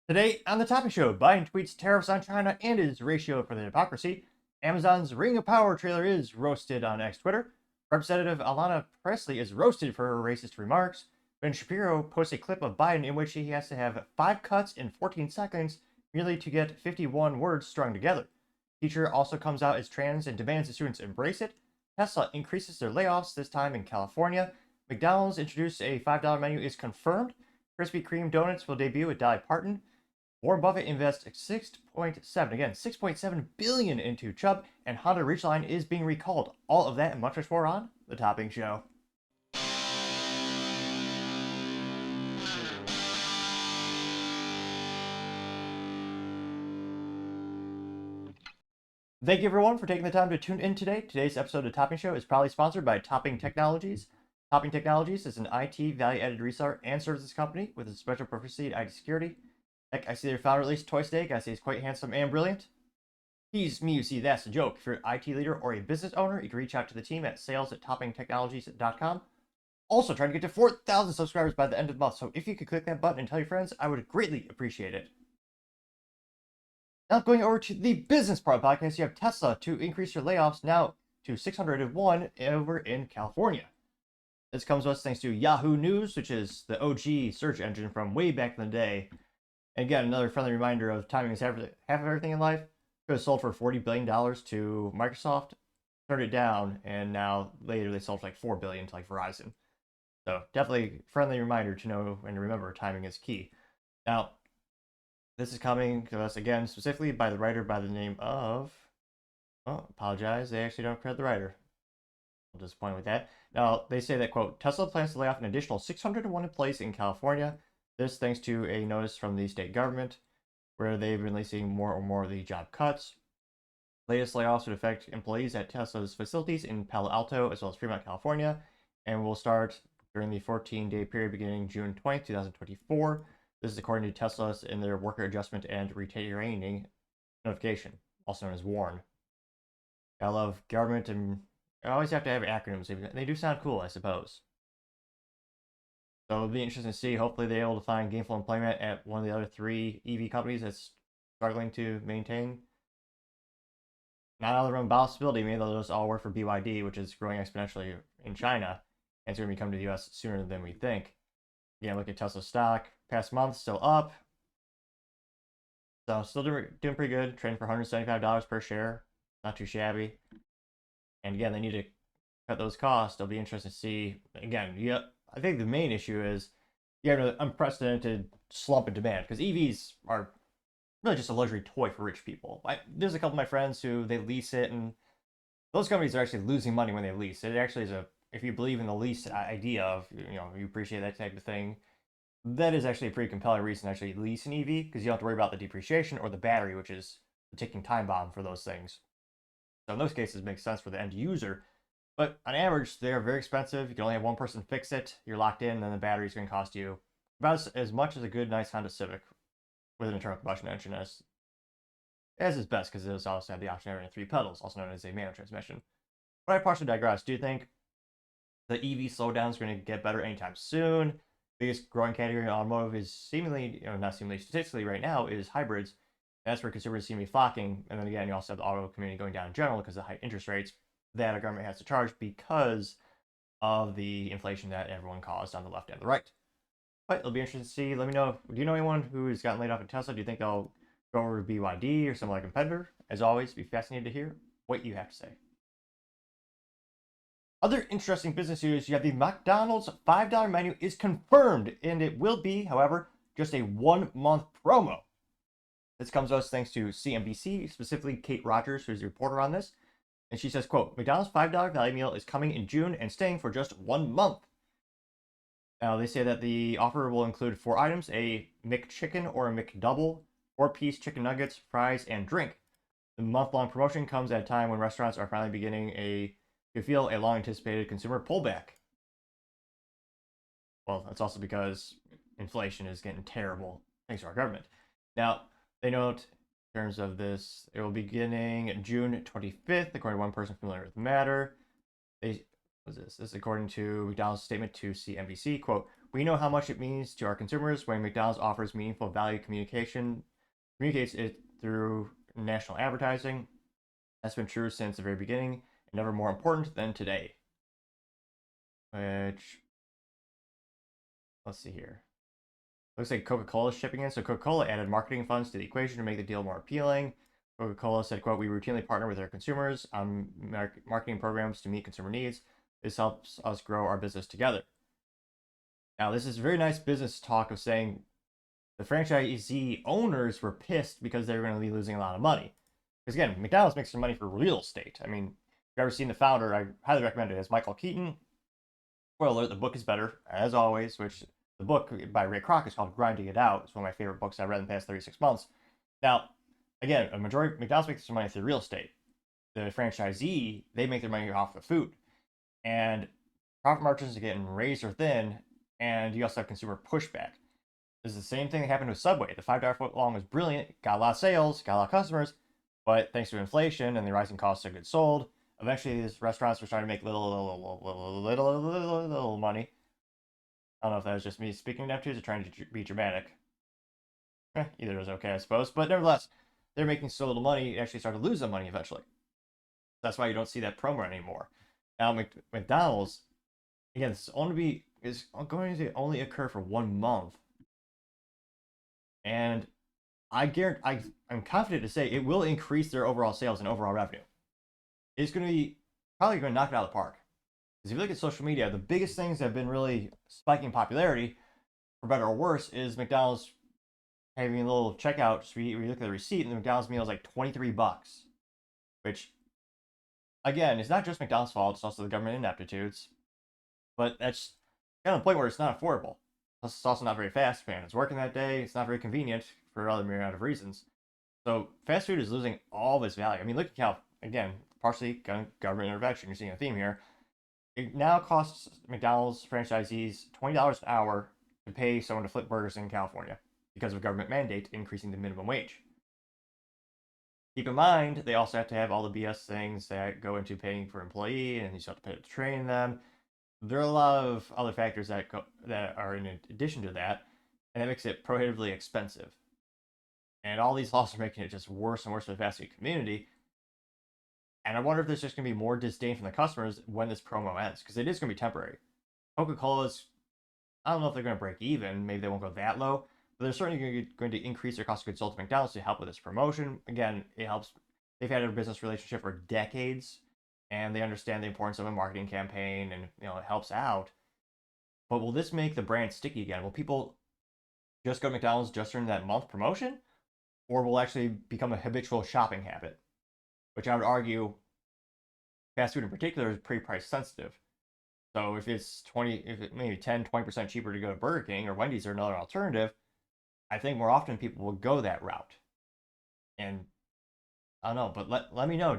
Today on the Topic Show, Biden tweets tariffs on China and his ratio for the hypocrisy. Amazon's Ring of Power trailer is roasted on X Twitter. Representative Alyanna Pressley is roasted for her racist remarks. Ben Shapiro posts a clip of Biden in which he has to have 5 cuts in 14 seconds merely to get 51 words strung together. Teacher also comes out as trans and demands the students embrace it. Tesla increases their layoffs, this time in California. McDonald's introduced a $5 menu is confirmed. Krispy Kreme donuts will debut with Dolly Parton. Warren Buffett invests 6.7 billion into Chubb, and Honda Ridgeline is being recalled. All of that and much more on the Topping Show. Thank you everyone for taking the time to tune in today. Today's episode of Topping Show is proudly sponsored by Topping Technologies. Topping Technologies is an IT value-added reseller and services company with a special proficiency in IT security. Heck, I see their founder released twice today. I say he's quite handsome and brilliant. He's me, you see, that's a joke. If you're an IT leader or a business owner, you can reach out to the team at sales@toppingtechnologies.com. Also, trying to get to 4,000 subscribers by the end of the month, so if you could click that button and tell your friends, I would greatly appreciate it. Now going over to the business part of the podcast, you have Tesla to increase their layoffs now to 601 over in California. This comes to us thanks to Yahoo News, which is the OG search engine from way back in the day. And again, another friendly reminder of timing is half of everything in life. Could have sold for $40 billion to Microsoft, turned it down, and now later they sold for like $4 billion to like Verizon. So definitely friendly reminder to know and remember timing is key. Now, this is coming to us again specifically by the writer by the name of, apologize, they actually don't credit the writer. I'm disappointed with that. Now, they say that, quote, Tesla plans to lay off an additional 601 employees in California. This thanks to a notice from the state government where they've been releasing more and more of the job cuts. Latest layoffs would affect employees at Tesla's facilities in Palo Alto as well as Fremont, California, and will start during the 14-day period beginning June 20, 2024. This is according to Tesla in their worker adjustment and retraining notification, also known as WARN. I love government, and I always have to have acronyms. They do sound cool, I suppose. So it'll be interesting to see. Hopefully they're able to find gainful employment at one of the other 3 EV companies that's struggling to maintain. Not out of their own possibility, maybe they'll just all work for BYD, which is growing exponentially in China, and it's going to be coming to the US sooner than we think. Again, look at Tesla stock. Past month, still up. So still doing pretty good. Trading for $175 per share. Not too shabby. And again, they need to cut those costs. It'll be interesting to see. Again, I think the main issue is you have an unprecedented slump in demand because EVs are really just a luxury toy for rich people. There's a couple of my friends who they lease it, and those companies are actually losing money when they lease. It actually is if you believe in the lease idea of, you appreciate that type of thing, that is actually a pretty compelling reason to actually lease an EV because you don't have to worry about the depreciation or the battery, which is the ticking time bomb for those things. So in those cases, it makes sense for the end user. But on average, they're very expensive. You can only have one person fix it. You're locked in, and then the battery's going to cost you about as much as a good, nice Honda Civic with an internal combustion engine as is best, because it does also have the option of having 3 pedals, also known as a manual transmission. But I partially digress. Do you think the EV slowdown is going to get better anytime soon? Biggest growing category in automotive is seemingly, not seemingly, statistically right now, is hybrids. That's where consumers seem to be flocking. And then again, you also have the auto community going down in general because of high interest rates that a government has to charge because of the inflation that everyone caused on the left and the right. But it'll be interesting to see. Let me know, do you know anyone who has gotten laid off at Tesla? Do you think they'll go over to BYD or some other competitor? As always, be fascinated to hear what you have to say. Other interesting business news, you have the McDonald's $5 menu is confirmed, and it will be, however, just a 1-month promo. This comes to us thanks to CNBC, specifically Kate Rogers, who's the reporter on this. And she says, quote, McDonald's $5 value meal is coming in June and staying for just 1 month. Now, they say that the offer will include 4 items, a McChicken or a McDouble, 4-piece chicken nuggets, fries, and drink. The month-long promotion comes at a time when restaurants are finally beginning to feel a long-anticipated consumer pullback. Well, that's also because inflation is getting terrible thanks to our government. Now, they note in terms of this, it will be beginning June 25th, according to one person familiar with the matter. This is according to McDonald's statement to CNBC, quote, We know how much it means to our consumers when McDonald's offers meaningful value communicates it through national advertising. That's been true since the very beginning, and never more important than today. Which, let's see here. Looks like Coca-Cola is shipping in. So Coca-Cola added marketing funds to the equation to make the deal more appealing. Coca-Cola said, quote, "We routinely partner with our consumers on marketing programs to meet consumer needs. This helps us grow our business together." Now, this is very nice business talk of saying the franchisee owners were pissed because they were going to be losing a lot of money. Because again, McDonald's makes some money for real estate. I mean, if you've ever seen the founder, I highly recommend it. It's Michael Keaton. Spoiler alert, the book is better, as always, which the book by Ray Kroc is called Grinding It Out. It's one of my favorite books I've read in the past 36 months. Now, again, a majority of McDonald's makes some money through real estate. The franchisee, they make their money off the food. And profit margins are getting razor thin, and you also have consumer pushback. This is the same thing that happened with Subway. The $5 footlong was brilliant, got a lot of sales, got a lot of customers, but thanks to inflation and the rising costs of goods sold, eventually these restaurants were starting to make little money. I don't know if that was just me speaking Neptunes or trying to be dramatic. Either was okay, I suppose. But nevertheless, they're making so little money, it actually started to lose the money eventually. That's why you don't see that promo anymore. Now, McDonald's, again, this is going to only occur for 1 month. And I'm confident to say it will increase their overall sales and overall revenue. It's going to be probably going to knock it out of the park. Because if you look at social media, the biggest things that have been really spiking popularity, for better or worse, is McDonald's having a little checkout. So you look at the receipt, and the McDonald's meal is like $23, which, again, is not just McDonald's fault. It's also the government ineptitudes. But that's kind of the point where it's not affordable. Plus, it's also not very fast. Man, it's working that day. It's not very convenient for other myriad of reasons. So fast food is losing all of its value. I mean, look at how, again, partially government intervention. You're seeing a theme here. It now costs McDonald's franchisees $20 an hour to pay someone to flip burgers in California because of a government mandate increasing the minimum wage. Keep in mind, they also have to have all the BS things that go into paying for employee, and you still have to pay to train them. There are a lot of other factors that are in addition to that, and that makes it prohibitively expensive. And all these laws are making it just worse and worse for the fast food community. And I wonder if there's just going to be more disdain from the customers when this promo ends, because it is going to be temporary. Coca-Cola's, I don't know if they're going to break even. Maybe they won't go that low, but they're certainly going to increase their cost of goods sold to McDonald's to help with this promotion. Again, it helps. They've had a business relationship for decades, and they understand the importance of a marketing campaign, and it helps out. But will this make the brand sticky again? Will people just go to McDonald's just during that month promotion, or will it actually become a habitual shopping habit? Which I would argue, fast food in particular is pretty price sensitive. So if it's maybe 10-20% cheaper to go to Burger King or Wendy's or another alternative, I think more often people will go that route. And I don't know, but let me know.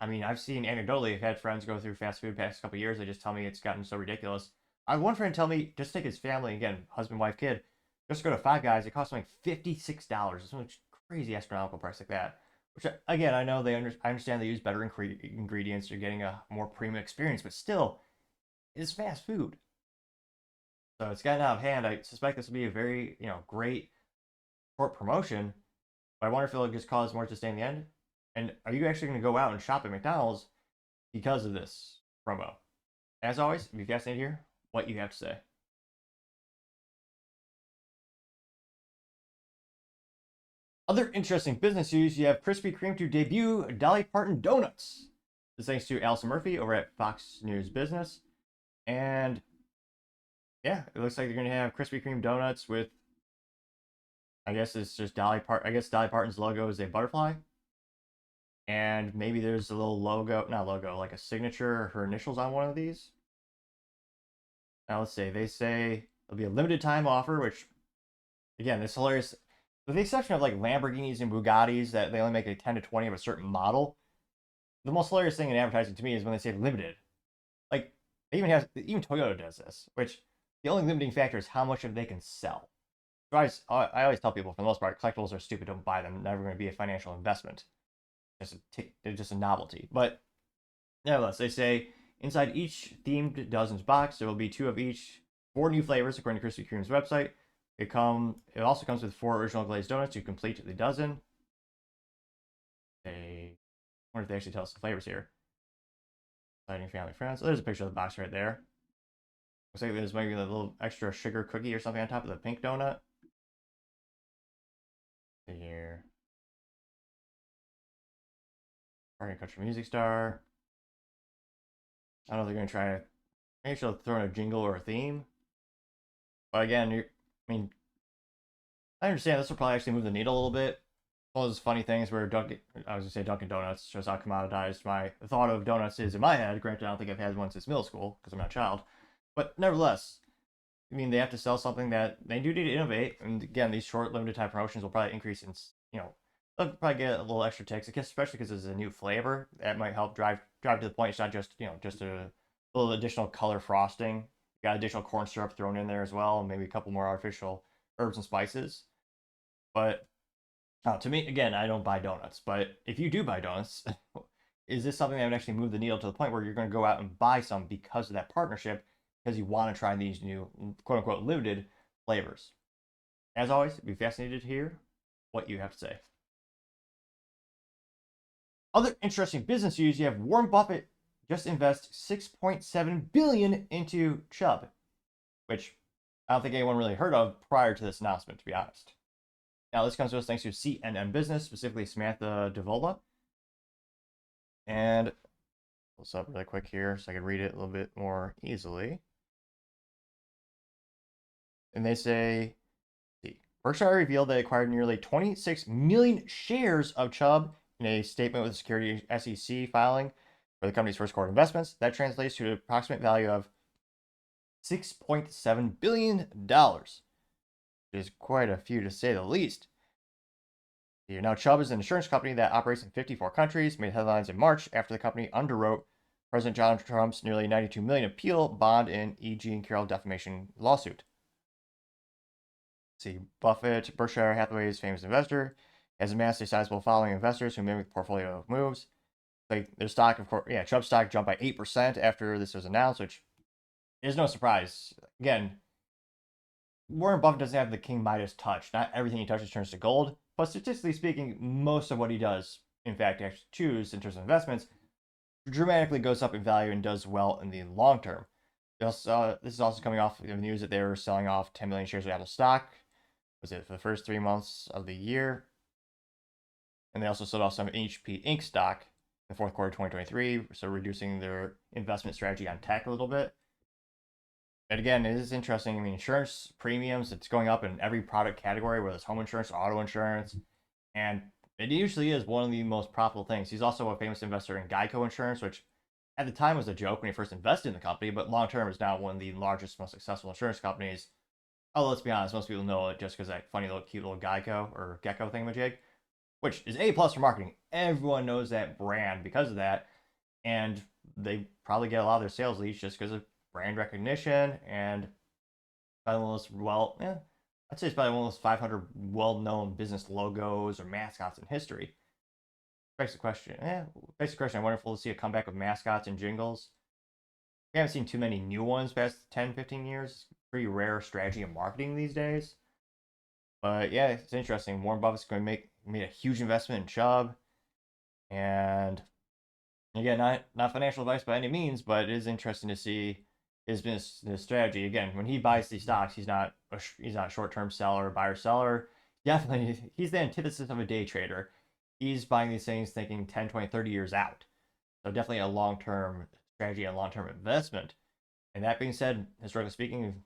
I've seen anecdotally, I've had friends go through fast food the past couple of years. They just tell me it's gotten so ridiculous. I had one friend tell me, just take his family, again, husband, wife, kid, just go to Five Guys. It costs them like $56. It's some crazy astronomical price like that. Which, again, I know I understand they use better ingredients. You're getting a more premium experience, but still, it's fast food. So it's gotten out of hand. I suspect this will be a very, great short promotion. But I wonder if it'll just cause more disdain in the end. And are you actually going to go out and shop at McDonald's because of this promo? As always, if you guys need to hear what you have to say. Other interesting business news, you have Krispy Kreme to debut Dolly Parton donuts. This is thanks to Allison Murphy over at Fox News Business. And yeah, it looks like they're going to have Krispy Kreme donuts with, I guess it's just Dolly Parton's logo is a butterfly. And maybe there's a little like a signature, her initials on one of these. Now let's see, they say there'll be a limited time offer, which, again, this is hilarious. With the exception of like Lamborghinis and Bugattis that they only make like 10 to 20 of a certain model, the most hilarious thing in advertising to me is when they say limited. Like, even Toyota does this, which the only limiting factor is how much of they can sell. So I always tell people, for the most part, collectibles are stupid, don't buy them, never going to be a financial investment. They're just a novelty. But nevertheless, they say inside each themed dozens box, there will be 2 of each 4 new flavors according to Krispy Kreme's website. It also comes with 4 original glazed donuts to complete the dozen. I wonder if they actually tell us the flavors here. Exciting family friends. So there's a picture of the box right there. Looks like there's maybe a little extra sugar cookie or something on top of the pink donut. Here. Party country music star. I don't know if they're going to try to. Maybe she'll throw in a jingle or a theme. But again, I understand this will probably actually move the needle a little bit. One of those funny things where Dunkin' Donuts shows how commoditized my thought of donuts is in my head. Granted, I don't think I've had one since middle school because I'm not a child. But nevertheless, they have to sell something that they do need to innovate. And again, these short, limited time promotions will probably increase in, they'll probably get a little extra ticks, especially because it's a new flavor. That might help drive to the point. It's not just, just a little additional color frosting. You got additional corn syrup thrown in there as well, and maybe a couple more artificial herbs and spices. But to me, again, I don't buy donuts. But if you do buy donuts, is this something that would actually move the needle to the point where you're going to go out and buy some because of that partnership, because you want to try these new, quote-unquote, limited flavors? As always, I'd be fascinated to hear what you have to say. Other interesting business news, you have Warren Buffett just invest $6.7 billion into Chubb, which I don't think anyone really heard of prior to this announcement, to be honest. Now, this comes to us thanks to CNN Business, specifically Samantha Devola. And let's up really quick here so I can read it a little bit more easily. And they say, Berkshire revealed they acquired nearly 26 million shares of Chubb in a statement with the Security SEC filing for the company's first quarter investments. That translates to an approximate value of $6.7 billion, which is quite a few to say the least. Now, Chubb is an insurance company that operates in 54 countries, made headlines in March after the company underwrote President Donald Trump's nearly $92 million appeal bond in E. Jean Carroll defamation lawsuit. Buffett, Berkshire Hathaway's famous investor, has amassed a sizable following of investors who mimic portfolio moves. Their stock, of course, Chubb's stock jumped by 8% after this was announced, which is no surprise. Again, Warren Buffett doesn't have the King Midas touch. Not everything he touches turns to gold, but statistically speaking, most of what he does, in fact, actually choose in terms of investments, dramatically goes up in value and does well in the long term. This is also coming off the news that they were selling off 10 million shares of Apple stock. Was it for the first 3 months of the year? And they also sold off some HP Inc. stock in the fourth quarter of 2023, so reducing their investment strategy on tech a little bit. And again, it is interesting. Insurance premiums, it's going up in every product category, whether it's home insurance, auto insurance, and it usually is one of the most profitable things. He's also a famous investor in Geico Insurance, which at the time was a joke when he first invested in the company, but long term is now one of the largest, most successful insurance companies. Oh, let's be honest, most people know it just because that funny little cute little Geico or Gecko thingamajig, which is A+ for marketing. Everyone knows that brand because of that, and they probably get a lot of their sales leads just because of brand recognition, and probably one of those, I'd say it's probably one of those 500 well-known business logos or mascots in history. Basic question. I wonder if we'll see a comeback with mascots and jingles. We haven't seen too many new ones past 10, 15 years. Pretty rare strategy in marketing these days. But yeah, it's interesting. Warren Buffett's going to made a huge investment in Chubb. And again, not financial advice by any means, but it is interesting to see his business strategy. Again, when he buys these stocks, he's not a short-term seller, buyer seller. Definitely, he's the antithesis of a day trader. He's buying these things thinking 10, 20, 30 years out. So definitely a long-term strategy and long-term investment. And that being said, historically speaking,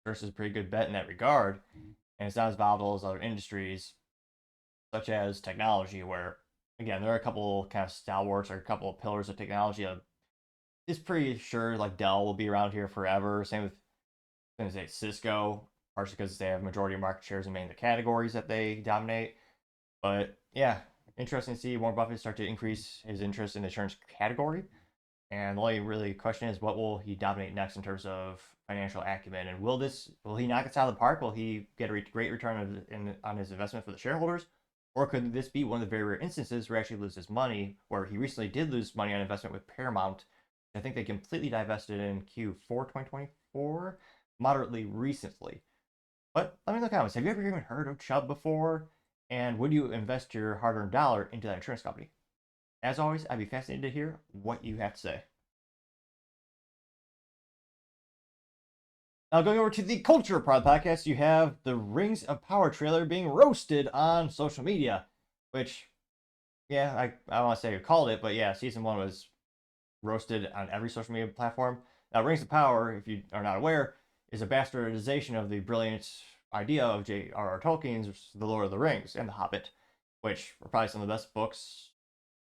insurance is a pretty good bet in that regard. And it's not as volatile as other industries, such as technology, where, again, there are a couple kind of stalwarts or a couple of pillars of technology. It's pretty sure like Dell will be around here forever. Same with, I'm going to say, Cisco, partially because they have majority of market shares in many of the categories that they dominate. But yeah, interesting to see Warren Buffett start to increase his interest in the insurance category. And the only really question is, what will he dominate next in terms of financial acumen? And will he knock us out of the park? Will he get a great return on his investment for the shareholders? Or could this be one of the very rare instances where he actually loses money, where he recently did lose money on investment with Paramount? I think they completely divested in Q4 2024. moderately recently. But let me know in the comments. Have you ever even heard of Chubb before? And would you invest your hard-earned dollar into that insurance company? As always, I'd be fascinated to hear what you have to say. Now, going over to the culture part of the podcast, you have the Rings of Power trailer being roasted on social media, which, yeah, I don't want to say I called it, but yeah, season 1 was roasted on every social media platform. Now, Rings of Power, if you are not aware, is a bastardization of the brilliant idea of J.R.R. Tolkien's The Lord of the Rings and The Hobbit, which are probably some of the best books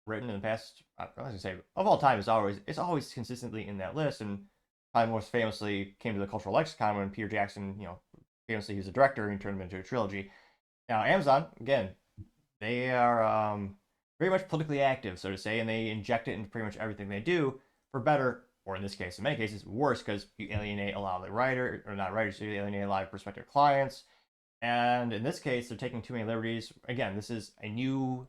written in the past. I was gonna say of all time. It's always consistently in that list, and probably most famously came to the cultural lexicon when Peter Jackson, famously he was a director and turned them into a trilogy. Now, Amazon, again, they are very much politically active, so to say, and they inject it into pretty much everything they do for better, or in this case, in many cases, worse, because you alienate a lot of the writer, or not writers, you alienate a lot of prospective clients. And in this case, they're taking too many liberties. Again, this is a new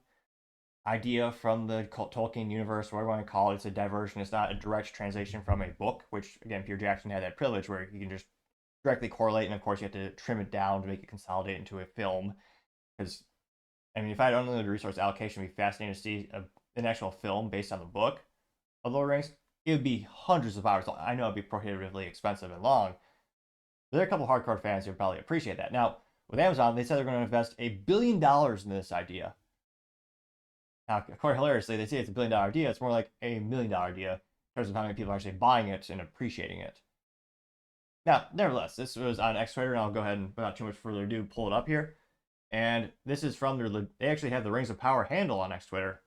idea from the Tolkien universe, whatever you want to call it. It's a diversion. It's not a direct translation from a book, which, again, Peter Jackson had that privilege where you can just directly correlate, and of course you have to trim it down to make it consolidate into a film. Because, I mean, if I had unlimited resource allocation, it'd be fascinating to see an actual film based on the book of Lord of the Rings. It would be hundreds of hours long. I know it'd be prohibitively expensive and long. But there are a couple hardcore fans who would probably appreciate that. Now, with Amazon, they said they're going to invest $1 billion in this idea. Now, quite hilariously, they say it's $1 billion idea. It's more like $1 million idea in terms of how many people are actually buying it and appreciating it. Now, nevertheless, this was on X Twitter, and I'll go ahead and, without too much further ado, pull it up here. And this is from they actually have the Rings of Power handle on X Twitter,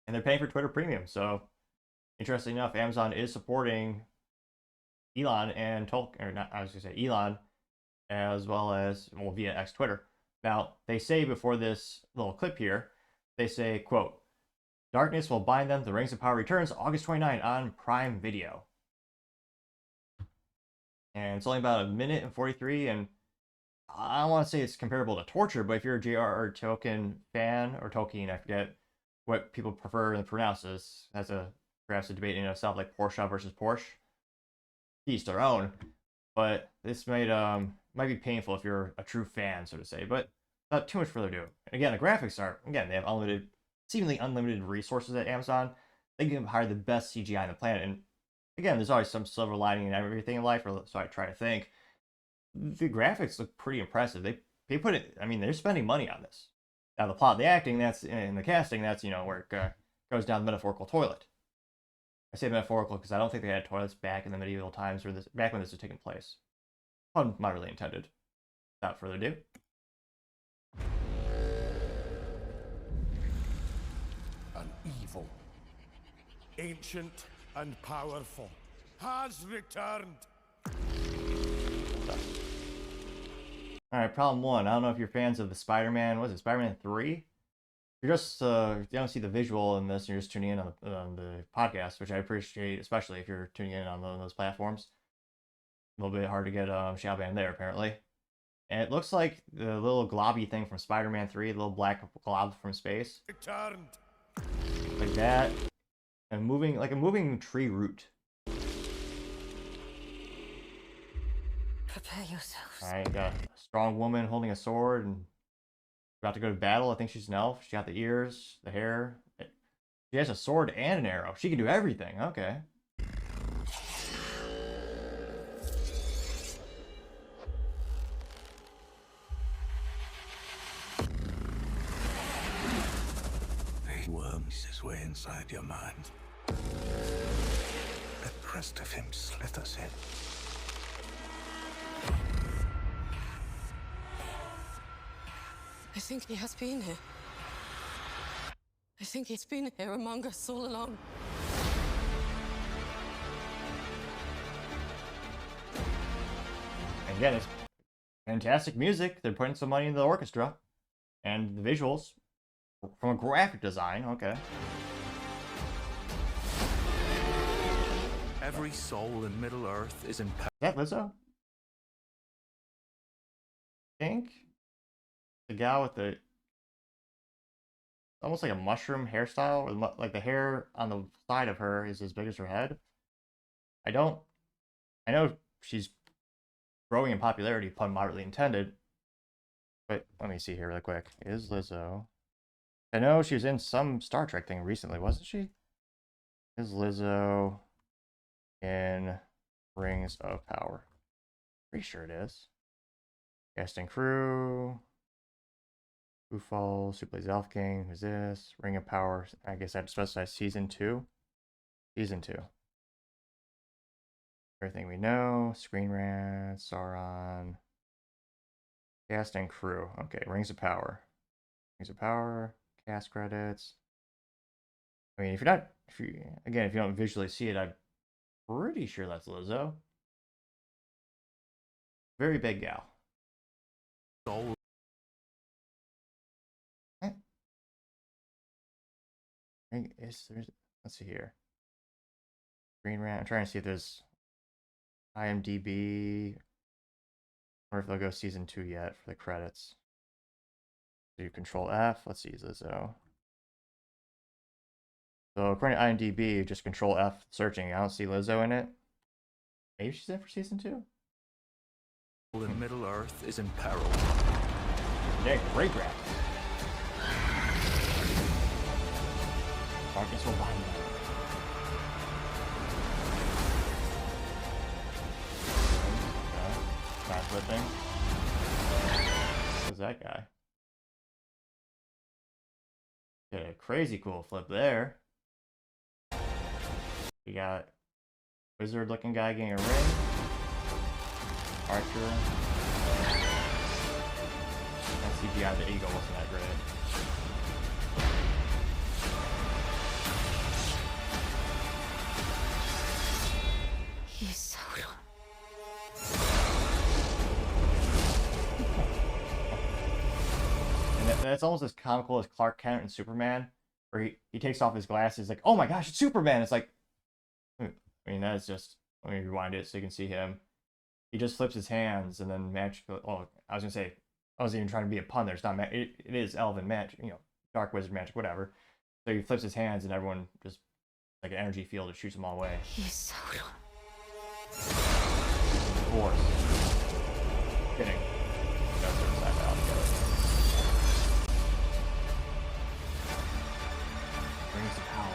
and they're paying for Twitter Premium. So, interesting enough, Amazon is supporting Elon and Tolkien, or not, I was going to say Elon, as well as, well, via X Twitter. Now, they say before this little clip here, they say, quote, "Darkness will bind them. The Rings of Power returns August 29 on Prime Video." And it's only about 1 minute and 43, and I don't want to say it's comparable to torture, but if you're a J.R.R. Tolkien fan, or Tolkien, I forget what people prefer and pronounce this. That's perhaps a debate in itself, like Porsche versus Porsche. Each their own. But this might be painful if you're a true fan, so to say. But without too much further ado, again, the graphics are, again, they have seemingly unlimited resources at Amazon. They can hire the best CGI on the planet. And again, there's always some silver lining in everything in life, or so I try to think. The graphics look pretty impressive. They put it, I mean, they're spending money on this. Now, the plot, the acting, that's, and the casting, that's, where it goes down the metaphorical toilet. I say metaphorical because I don't think they had toilets back in the medieval times, or back when this was taking place. Pun not really intended. Without further ado. An evil, ancient and powerful, has returned. Alright, problem 1. I don't know if you're fans of the Spider-Man, was it Spider-Man 3? You're just, you don't see the visual in this, and you're just tuning in on the podcast, which I appreciate, especially if you're tuning in on those platforms. A little bit hard to get Shadowban there, apparently. And it looks like the little globby thing from Spider-Man 3, the little black glob from space. Returned. Like that. And moving, like a moving tree root. Prepare yourselves. Alright, got a strong woman holding a sword and about to go to battle. I think she's an elf. She got the ears, the hair. She has a sword and an arrow. She can do everything. Okay. He worms his way inside your mind. The crest of him slithers in. I think he has been here. I think he's been here among us all along. And again, it's fantastic music. They're putting some money into the orchestra. And the visuals. From a graphic design, okay. Every soul in Middle-earth is empowered. Is that Lizzo? I think? The gal with the almost like a mushroom hairstyle, or like the hair on the side of her is as big as her head. I know she's growing in popularity, pun moderately intended. But let me see here really quick. Is Lizzo? I know she was in some Star Trek thing recently, wasn't she? Is Lizzo in Rings of Power? Pretty sure it is. Cast and crew. Who Falls? Who plays Elf King? Who's this? Ring of Power. I guess I'd specify season 2. Season 2. Everything we know. Screen Rant. Sauron. Cast and crew. Okay, Rings of Power. Rings of Power. Cast credits. I mean, if you don't visually see it, I'm pretty sure that's Lizzo. Very big gal. Soul. Let's see here. Screen Rant. I'm trying to see if there's IMDb. Or if they'll go season 2 yet for the credits. Do Control F. Let's see Lizzo. So according to IMDb, just Control F searching. I don't see Lizzo in it. Maybe she's in for season 2. The Middle Earth is in peril. Yeah, great graphics. Darkness will bind them. Not flipping. Who's that guy? Did a crazy cool flip there. We got wizard looking guy getting a ring. Archer. That CGI the eagle wasn't that great. He's so And that's almost as comical as Clark Kent and Superman, where he takes off his glasses, like, oh my gosh, it's Superman. It's like, I mean, that's just, let me rewind it so you can see him. He just flips his hands and then magical. Oh, I was gonna say, I wasn't even trying to be a pun there. It's not it is elven magic, dark wizard magic, whatever. So he flips his hands and everyone just like an energy field that shoots them all away. He's so Force. Kidding. That's their side out together. Brings the power.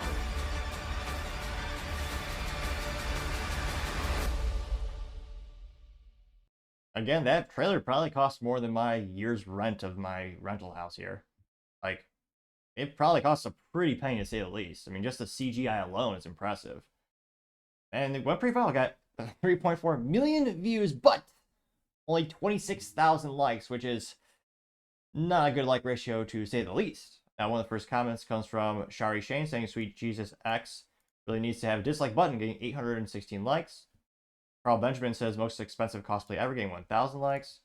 Again, that trailer probably cost more than my year's rent of my rental house here. Like, it probably costs a pretty penny to say the least. I mean, just the CGI alone is impressive. And it went pretty well. I got 3.4 million views, but only 26,000 likes, which is not a good like ratio to say the least. Now, one of the first comments comes from Shari Shane saying, "Sweet Jesus X really needs to have a dislike button," getting 816 likes. Carl Benjamin says, "Most expensive cosplay ever," getting 1,000 likes.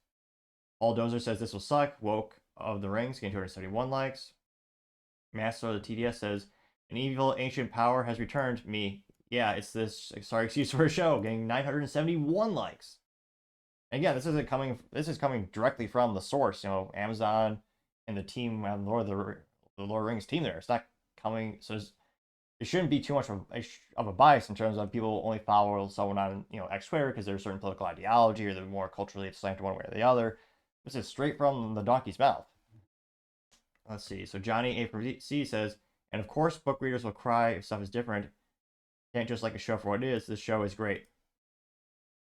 Paul Dozer says, "This will suck." Woke of the Rings, getting 271 likes. Master of the TDS says, "An evil ancient power has returned." Me, yeah, it's this sorry excuse for a show, getting 971 likes. And again, this is coming directly from the source, Amazon and the team on the Lord of the Rings team there. It's not coming, so it shouldn't be too much of a bias in terms of people only follow someone on X Twitter because there's a certain political ideology or they're more culturally slanted one way or the other. This is straight from the donkey's mouth. Let's see. So Johnny A from C says, "And of course, book readers will cry if stuff is different. Can't just like a show for what it is. This show is great."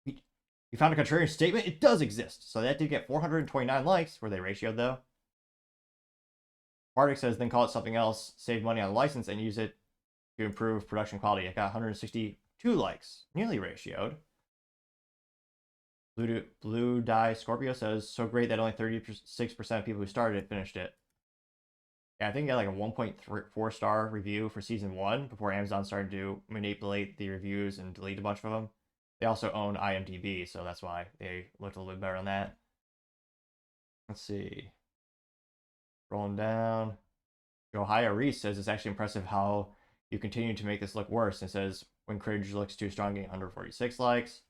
You found a contrarian statement? It does exist. So that did get 429 likes. Were they ratioed though? Bardic says, "Then call it something else. Save money on license and use it to improve production quality." It got 162 likes, nearly ratioed. Blue Dye Scorpio says, "So great that only 36% of people who started it finished it." Yeah, I think it got like a 1.4 star review for season 1 before Amazon started to manipulate the reviews and delete a bunch of them. They also own IMDb, so that's why they looked a little bit better on that. Let's see. Rolling down. Johia Reese says, "It's actually impressive how you continue to make this look worse." And says, "When Cringe looks too strong," getting 146 likes.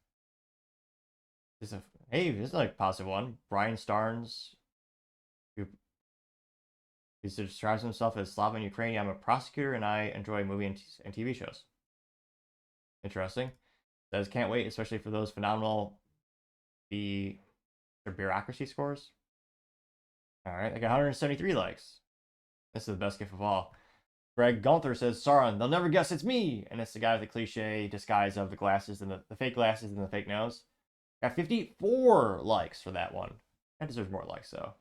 This is like a positive one. Brian Starnes, who describes himself as Slav and Ukrainian. "I'm a prosecutor and I enjoy movie and TV shows." Interesting. Says, "Can't wait, especially for those phenomenal their bureaucracy scores. All right, I got 173 likes. This is the best gift of all. Greg Gunther says, Sauron, they'll never guess it's me. And it's the guy with the cliche disguise of the glasses and the fake glasses and the fake nose. Got 54 likes for that one. That deserves more likes, though.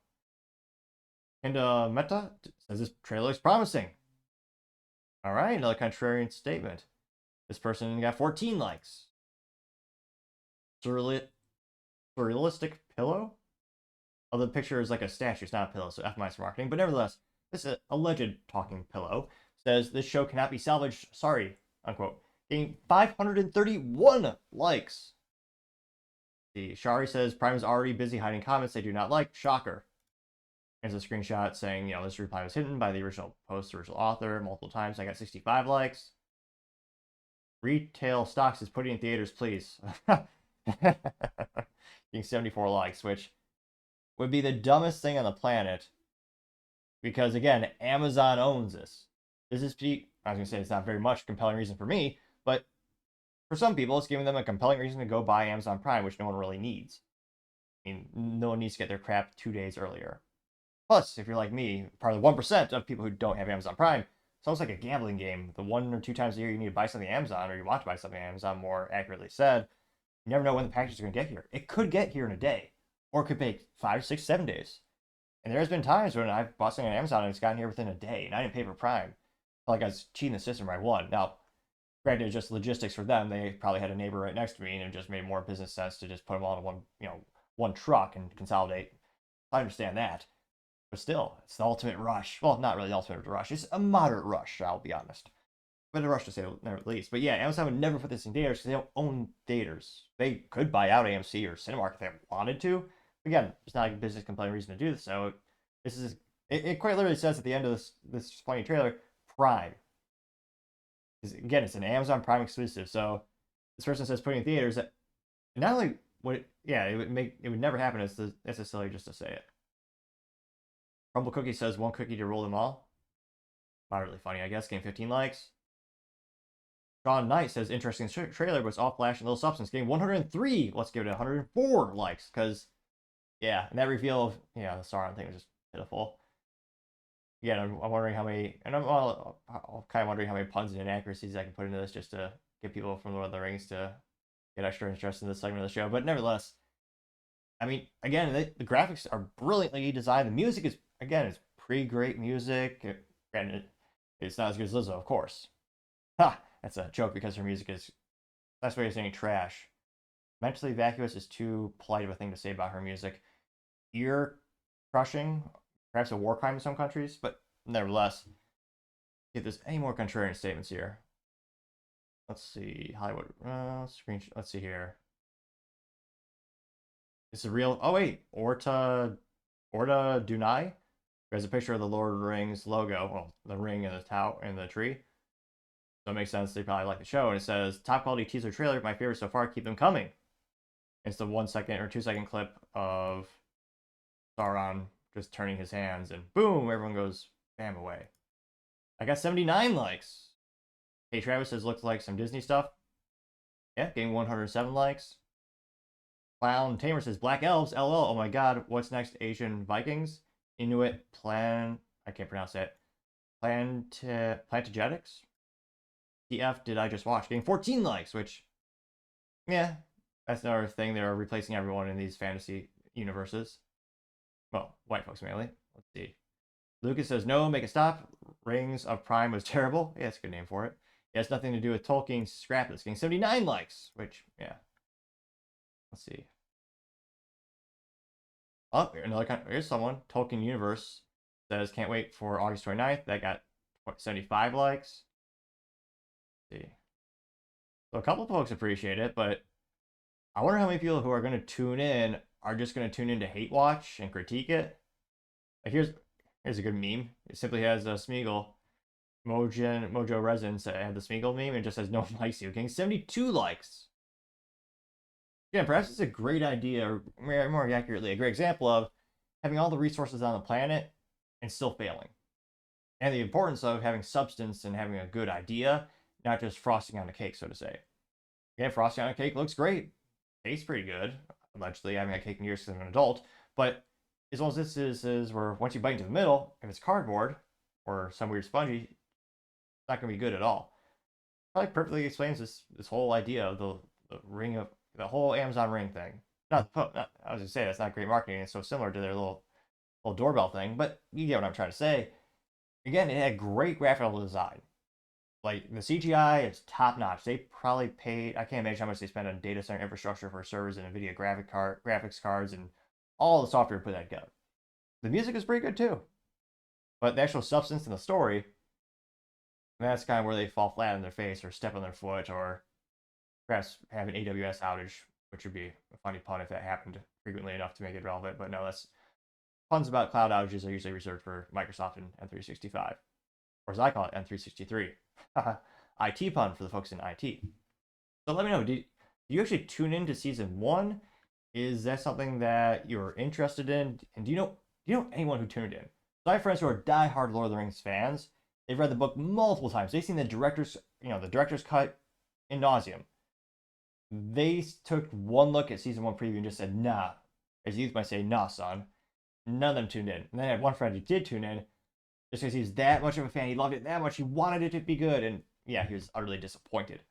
And Meta says this trailer looks promising. All right, another contrarian statement. This person got 14 likes. Surrealistic pillow? Although the picture is like a statue, it's not a pillow, so F minus for marketing. But nevertheless, this alleged talking pillow says this show cannot be salvaged, sorry, unquote. Getting 531 likes. The Shari says Prime is already busy hiding comments they do not like. Shocker. Here's a screenshot saying, this reply was hidden by the original post, the original author, multiple times. I got 65 likes. Retail stocks is putting in theaters, please. Getting 74 likes, which would be the dumbest thing on the planet. Because, again, Amazon owns this. This is, I was going to say it's not very much compelling reason for me, but for some people, it's giving them a compelling reason to go buy Amazon Prime, which no one really needs. I mean, no one needs to get their crap 2 days earlier. Plus, if you're like me, probably 1% of people who don't have Amazon Prime, it's almost like a gambling game. The 1 or 2 times a year you need to buy something on Amazon, or you want to buy something on Amazon, more accurately said, you never know when the packages are going to get here. It could get here in a day, or it could take 5, 6, 7 days. And there's been times when I've bought something on Amazon and it's gotten here within a day, and I didn't pay for Prime. I felt like I was cheating the system I won. Now, granted, it's just logistics for them. They probably had a neighbor right next to me, and it just made more business sense to just put them all in one truck and consolidate. I understand that. But still, it's the ultimate rush. Well, not really the ultimate rush. It's a moderate rush, I'll be honest. But a rush to say the least. But yeah, Amazon would never put this in theaters because they don't own theaters. They could buy out AMC or Cinemark if they wanted to. Again, it's not a business compelling reason to do this. So this is it quite literally says at the end of this funny trailer, Prime. Again, it's an Amazon Prime exclusive. So this person says putting in theaters. And not only would it would never happen. It's necessarily just to say it. Rumble Cookie says one cookie to rule them all. Not really funny, I guess. Getting 15 likes. Sean Knight says interesting trailer, but it's all flash and little substance. Getting 103. Let's give it 104 likes, because yeah, and that reveal of the Sauron thing was just pitiful. Again, I'm wondering how many, and I'm kind of wondering how many puns and inaccuracies I can put into this just to get people from Lord of the Rings to get extra interest in this segment of the show. But nevertheless, I mean, again, the graphics are brilliantly designed. The music is, again, it's pretty great music. Granted, it's not as good as Lizzo, of course. Ha! That's a joke because her music is, that's way of saying trash. Mentally vacuous is too polite of a thing to say about her music. Ear crushing, perhaps a war crime in some countries, but nevertheless, if there's any more contrarian statements here. Let's see, Hollywood, screenshot, let's see here. It's a real, oh wait, Orta Dunai. There's a picture of the Lord of the Rings logo, well, the ring and the tower and the tree. So it makes sense they probably like the show. And it says, top quality teaser trailer, my favorite so far, keep them coming. It's the 1 second or 2 second clip of Sauron just turning his hands and boom, everyone goes bam away. I got 79 likes. Hey Travis says, looks like some Disney stuff. Yeah, getting 107 likes. Clown Tamer says, Black Elves, LL, oh my god, what's next? Asian Vikings? Inuit I can't pronounce it. Plantagetics? TF did I just watch? Getting 14 likes, which, yeah, that's another thing. They're replacing everyone in these fantasy universes. Well, white folks mainly. Let's see. Lucas says, no, make it stop. Rings of Prime was terrible. Yeah, that's a good name for it. It has nothing to do with Tolkien. Scrap it. It's getting 79 likes, which, yeah. Let's see. Oh, here's someone. Tolkien Universe says, can't wait for August 29th. That got 75 likes. Let's see. So a couple of folks appreciate it, but I wonder how many people who are going to tune in are just going to tune in to hate watch and critique it. Like here's a good meme. It simply has a Smeagol. Mojo Residence had the Smeagol meme and it just says no likes you. Getting 72 likes. Yeah, perhaps it's a great idea, or more accurately, a great example of having all the resources on the planet and still failing. And the importance of having substance and having a good idea, not just frosting on a cake, so to say. Yeah, frosting on a cake looks great. Tastes pretty good. allegedly. I mean, I taken years as an adult, but as long as this is where once you bite into the middle, if it's cardboard or some weird spongy, it's not going to be good at all. Probably perfectly explains this whole idea of the ring of the whole Amazon Ring thing. Not, I was gonna say that's not great marketing. It's so similar to their little doorbell thing, but you get what I'm trying to say. Again, it had great graphical design. Like the CGI is top notch. They probably paid, I can't imagine how much they spent on data center infrastructure for servers and NVIDIA graphics cards and all the software to put that together. The music is pretty good too, but the actual substance in the story, that's kind of where they fall flat on their face or step on their foot or perhaps have an AWS outage, which would be a funny pun if that happened frequently enough to make it relevant. But no, that's puns about cloud outages are usually reserved for Microsoft and M365, or as I call it, M363. IT pun for the folks in IT. So let me know, do you actually tune in to season 1? Is that something that you're interested in? And do you know anyone who tuned in? So I have friends who are diehard Lord of the Rings fans. They've read the book multiple times. They've seen the director's cut in nauseum. They took one look at season 1 preview and just said, nah. As youth might say, nah, son. None of them tuned in. And then I had one friend who did tune in, just because he was that much of a fan. He loved it that much. He wanted it to be good. And yeah, he was utterly disappointed, to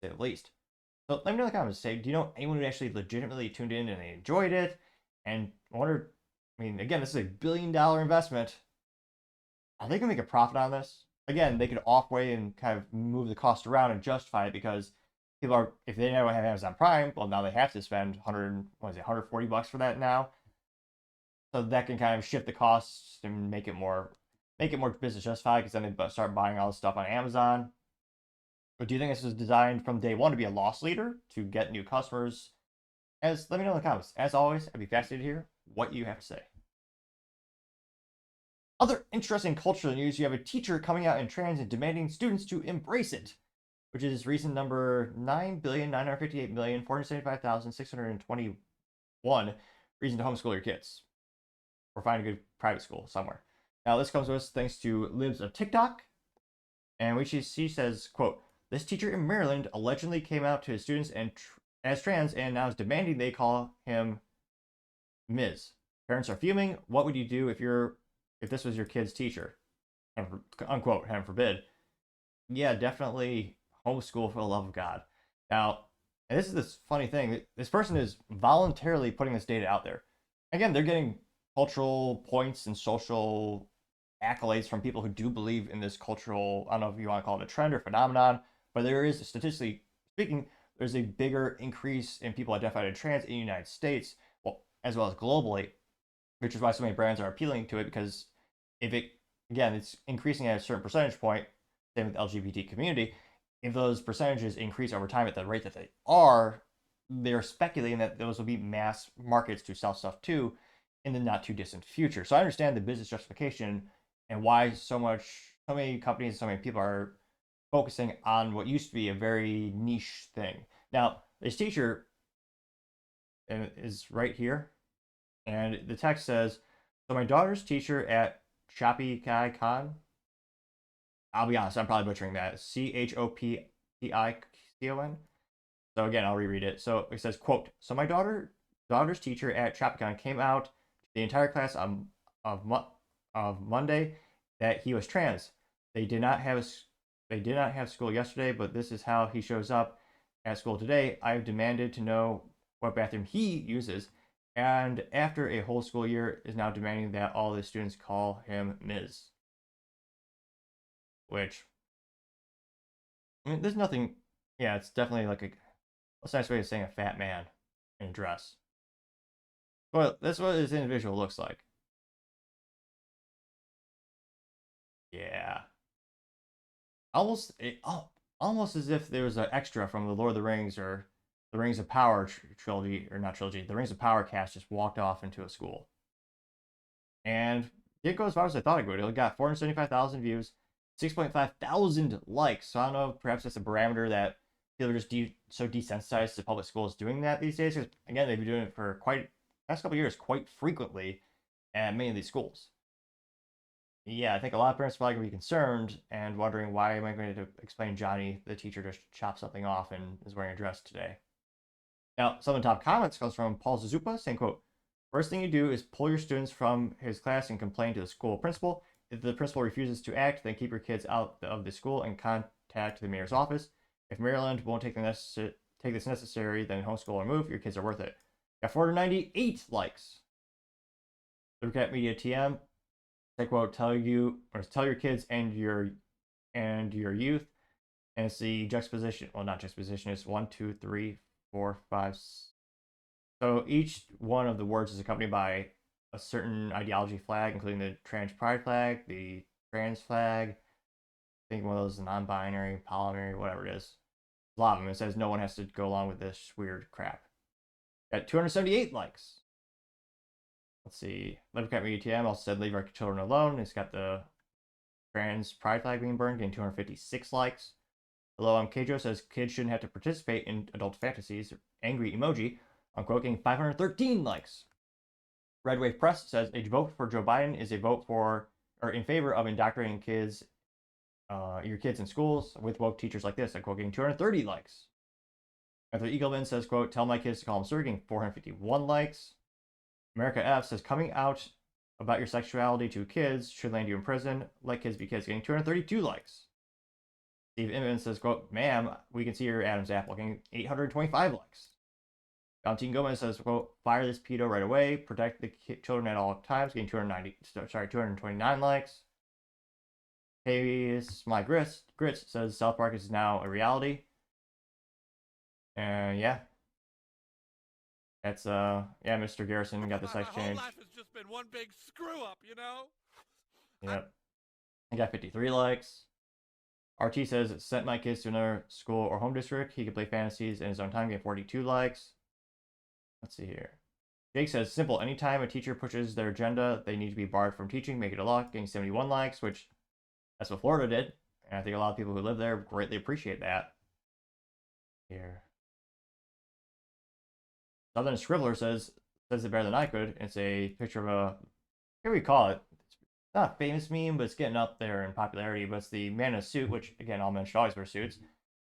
say the least. So let me know in the comments. Say, do you know anyone who actually legitimately tuned in and they enjoyed it? And I wonder, I mean, again, this is a $1 billion investment. Are they going to make a profit on this? Again, they could off-weigh and kind of move the cost around and justify it because people are, if they don't have Amazon Prime, well, now they have to spend $140 for that now. So that can kind of shift the costs and make it more business justified because then they start buying all this stuff on Amazon. Or do you think this was designed from day one to be a loss leader to get new customers? Let me know in the comments. As always, I'd be fascinated to hear what you have to say. Other interesting cultural news, you have a teacher coming out in trans and demanding students to embrace it, which is reason number 9,958,475,621 reason to homeschool your kids or find a good private school somewhere. Now, this comes to us thanks to Libs of TikTok, and she says, quote, this teacher in Maryland allegedly came out to his students as trans and now is demanding they call him Ms. Parents are fuming. What would you do if this was your kid's teacher? Unquote, heaven forbid. Yeah, definitely homeschool for the love of God. Now, and this is this funny thing. This person is voluntarily putting this data out there. Again, they're getting cultural points and social accolades from people who do believe in this cultural, I don't know if you want to call it a trend or phenomenon, but there is, statistically speaking, there's a bigger increase in people identified as trans in the United States, well, as well as globally, which is why so many brands are appealing to it, because it's increasing at a certain percentage point, same with the LGBT community. If those percentages increase over time at the rate that they are, they're speculating that those will be mass markets to sell stuff to in the not too distant future. So I understand the business justification and why so many companies, so many people are focusing on what used to be a very niche thing. Now, this teacher is right here, and the text says, so my daughter's teacher at Chopicon, I'll be honest, I'm probably butchering that, Chopicon. So again, I'll reread it. So it says, quote, so my daughter's teacher at Chopicon came out to the entire class of Monday that he was trans. They did not have school yesterday, but this is how he shows up at school today. I've demanded to know what bathroom he uses, and after a whole school year is now demanding that all the students call him Ms. Which, I mean, there's nothing, yeah, it's definitely like what's a nice way of saying a fat man in a dress. Well, that's what this individual looks like. Yeah. Almost as if there was an extra from the Lord of the Rings or the Rings of Power trilogy, or not trilogy, the Rings of Power cast just walked off into a school. And it didn't go as far as I thought it would. It got 475,000 views, 6.5 thousand likes. So I don't know, perhaps that's a parameter that people are just so desensitized to public schools doing that these days. Because again, they've been doing it for past couple of years quite frequently at many of these schools. Yeah, I think a lot of parents are probably going to be concerned and wondering, why am I going to explain Johnny, the teacher, just chopped something off and is wearing a dress today? Now, some of the top comments comes from Paul Zazupa saying, quote, first thing you do is pull your students from his class and complain to the school principal. If the principal refuses to act, then keep your kids out of the school and contact the mayor's office. If Maryland won't take this necessary, then homeschool or move. Your kids are worth it. Got 498 likes. Democrat Media TM, say, quote, tell your kids and your youth. And it's the juxtaposition. Well, not juxtaposition. It's 1, 2, 3, 4, 5. So each one of the words is accompanied by a certain ideology flag, including the trans pride flag, the trans flag. I think one of those non-binary, polymary, whatever it is. A lot of them. It says no one has to go along with this weird crap. Got 278 likes. Let's see. Democrat Media TM also said leave our children alone. It's got the trans pride flag being burned, getting 256 likes. Hello, I'm Keijo says kids shouldn't have to participate in adult fantasies. Angry emoji. I'm quoting 513 likes. Red Wave Press says a vote for Joe Biden is a vote for or in favor of indoctrinating kids, your kids in schools with woke teachers like this. I'm quoting 230 likes. Arthur Eagleman says, quote, tell my kids to call him sir, getting 451 likes. America F says coming out about your sexuality to kids should land you in prison. Let kids be kids, getting 232 likes. Steve Inman says, quote, ma'am, we can see your Adam's apple, getting 825 likes. Valentin Gomez says, quote, fire this pedo right away, protect the children at all times, getting 229 likes. Hey, my grits says South Park is now a reality. And yeah. That's Mr. Garrison got this exchange. My whole life has just been one big screw up, you know? Yep. He got 53 likes. RT says, sent my kids to another school or home district. He could play fantasies in his own time, get 42 likes. Let's see here. Jake says, simple. Anytime a teacher pushes their agenda, they need to be barred from teaching. Make it a law. Getting 71 likes, which that's what Florida did. And I think a lot of people who live there greatly appreciate that. Here. Southern Scribbler says it better than I could. It's a picture of a, what do we call it? It's not a famous meme, but it's getting up there in popularity. But it's the man in a suit, which, again, all men should always wear suits.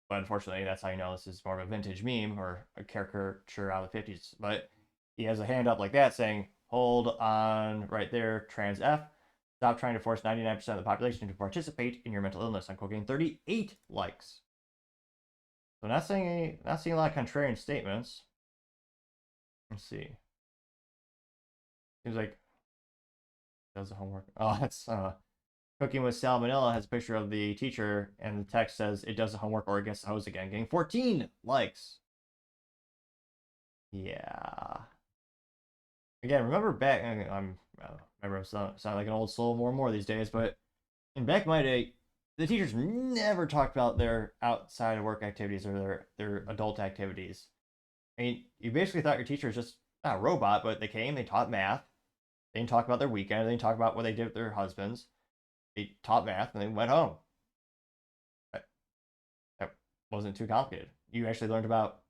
But unfortunately, that's how you know this is more of a vintage meme or a caricature out of the 50s. But he has a hand up like that saying, hold on right there, trans F. Stop trying to force 99% of the population to participate in your mental illness. I'm quoting 38 likes. So not seeing a lot of contrarian statements. Let's see. Seems like does the homework. Oh, that's Cooking with Salmonella has a picture of the teacher, and the text says it does the homework or it gets the hose again, getting 14 likes. Yeah. Again, remember back, I'm sounding like an old soul more and more these days, but in back in my day, the teachers never talked about their outside of work activities or their adult activities. I mean, you basically thought your teacher was just not a robot, but they came, they taught math. They didn't talk about their weekend. They didn't talk about what they did with their husbands. They taught math and they went home. That wasn't too complicated. You actually learned about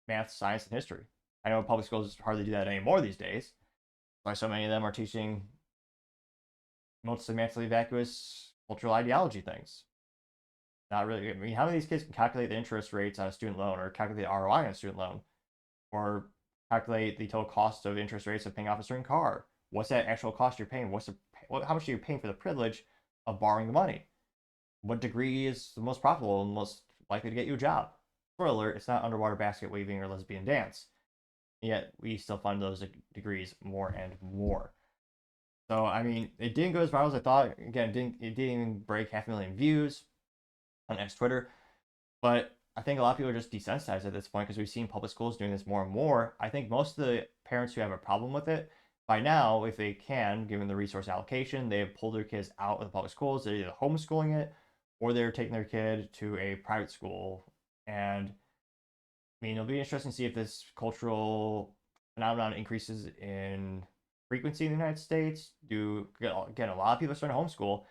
math, science, and history. I know public schools hardly do that anymore these days. Why so many of them are teaching mostly mentally vacuous cultural ideology things. Not really. I mean, how many of these kids can calculate the interest rates on a student loan or calculate the ROI on a student loan? Or calculate the total cost of interest rates of paying off a certain car? What's that actual cost you're paying? How much are you paying for the privilege of borrowing the money? What degree is the most profitable and most likely to get you a job? Spoiler alert, it's not underwater basket weaving or lesbian dance. Yet we still fund those degrees more and more. So I mean, it didn't go as viral as I thought. Again, it didn't even break 500,000 views on X Twitter. But I think a lot of people are just desensitized at this point because we've seen public schools doing this more and more. I think most of the parents who have a problem with it, by now, if they can, given the resource allocation, they have pulled their kids out of the public schools. They're either homeschooling it or they're taking their kid to a private school. And I mean, it'll be interesting to see if this cultural phenomenon increases in frequency in the United States. Again, a lot of people are starting to homeschool.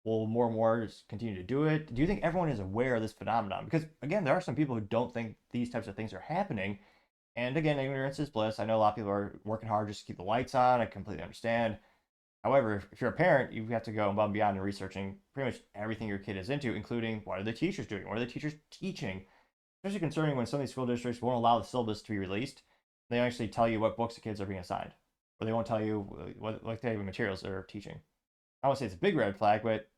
Will more and more just continue to do it? Do you think everyone is aware of this phenomenon? Because, again, there are some people who don't think these types of things are happening. And, again, ignorance is bliss. I know a lot of people are working hard just to keep the lights on. I completely understand. However, if you're a parent, you have to go above and beyond and researching pretty much everything your kid is into, including what are the teachers doing? What are the teachers teaching? especially concerning when some of these school districts won't allow the syllabus to be released. They don't actually tell you what books the kids are being assigned, or they won't tell you what type of materials they're teaching. I won't say it's a big red flag, but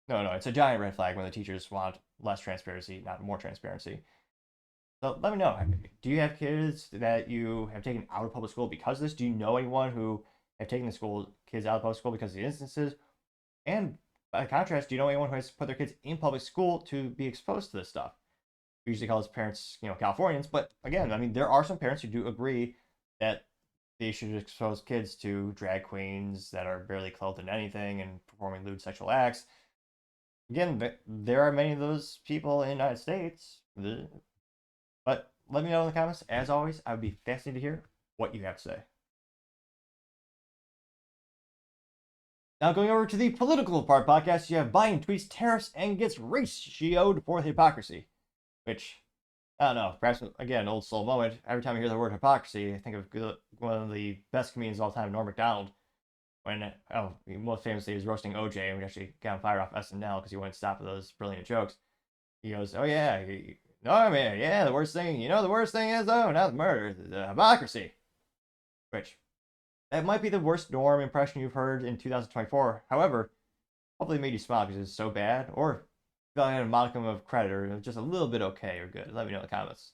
no, it's a giant red flag when the teachers want less transparency, not more transparency. So let me know. Do you have kids that you have taken out of public school because of this? Do you know anyone who have taken the kids out of public school because of the instances? And by contrast, do you know anyone who has put their kids in public school to be exposed to this stuff? We usually call those parents, Californians. But again, I mean, there are some parents who do agree that they should expose kids to drag queens that are barely clothed in anything and performing lewd sexual acts. Again, there are many of those people in the United States. But let me know in the comments. As always, I would be fascinated to hear what you have to say. Now going over to the political part podcast, you have Biden tweets tariffs and gets ratioed for hypocrisy. Which, I don't know, perhaps, again, an old soul moment. Every time I hear the word hypocrisy, I think of one of the best comedians of all time, Norm Macdonald. When, most famously, he was roasting OJ, and we actually got him fired off SNL because he wouldn't stop with those brilliant jokes. He goes, oh yeah, no, man, yeah, the worst thing is, not the murder, the hypocrisy. Which, that might be the worst Norm impression you've heard in 2024. However, hopefully it made you smile because it's so bad, or if I had a modicum of credit, or just a little bit okay or good. Let me know in the comments.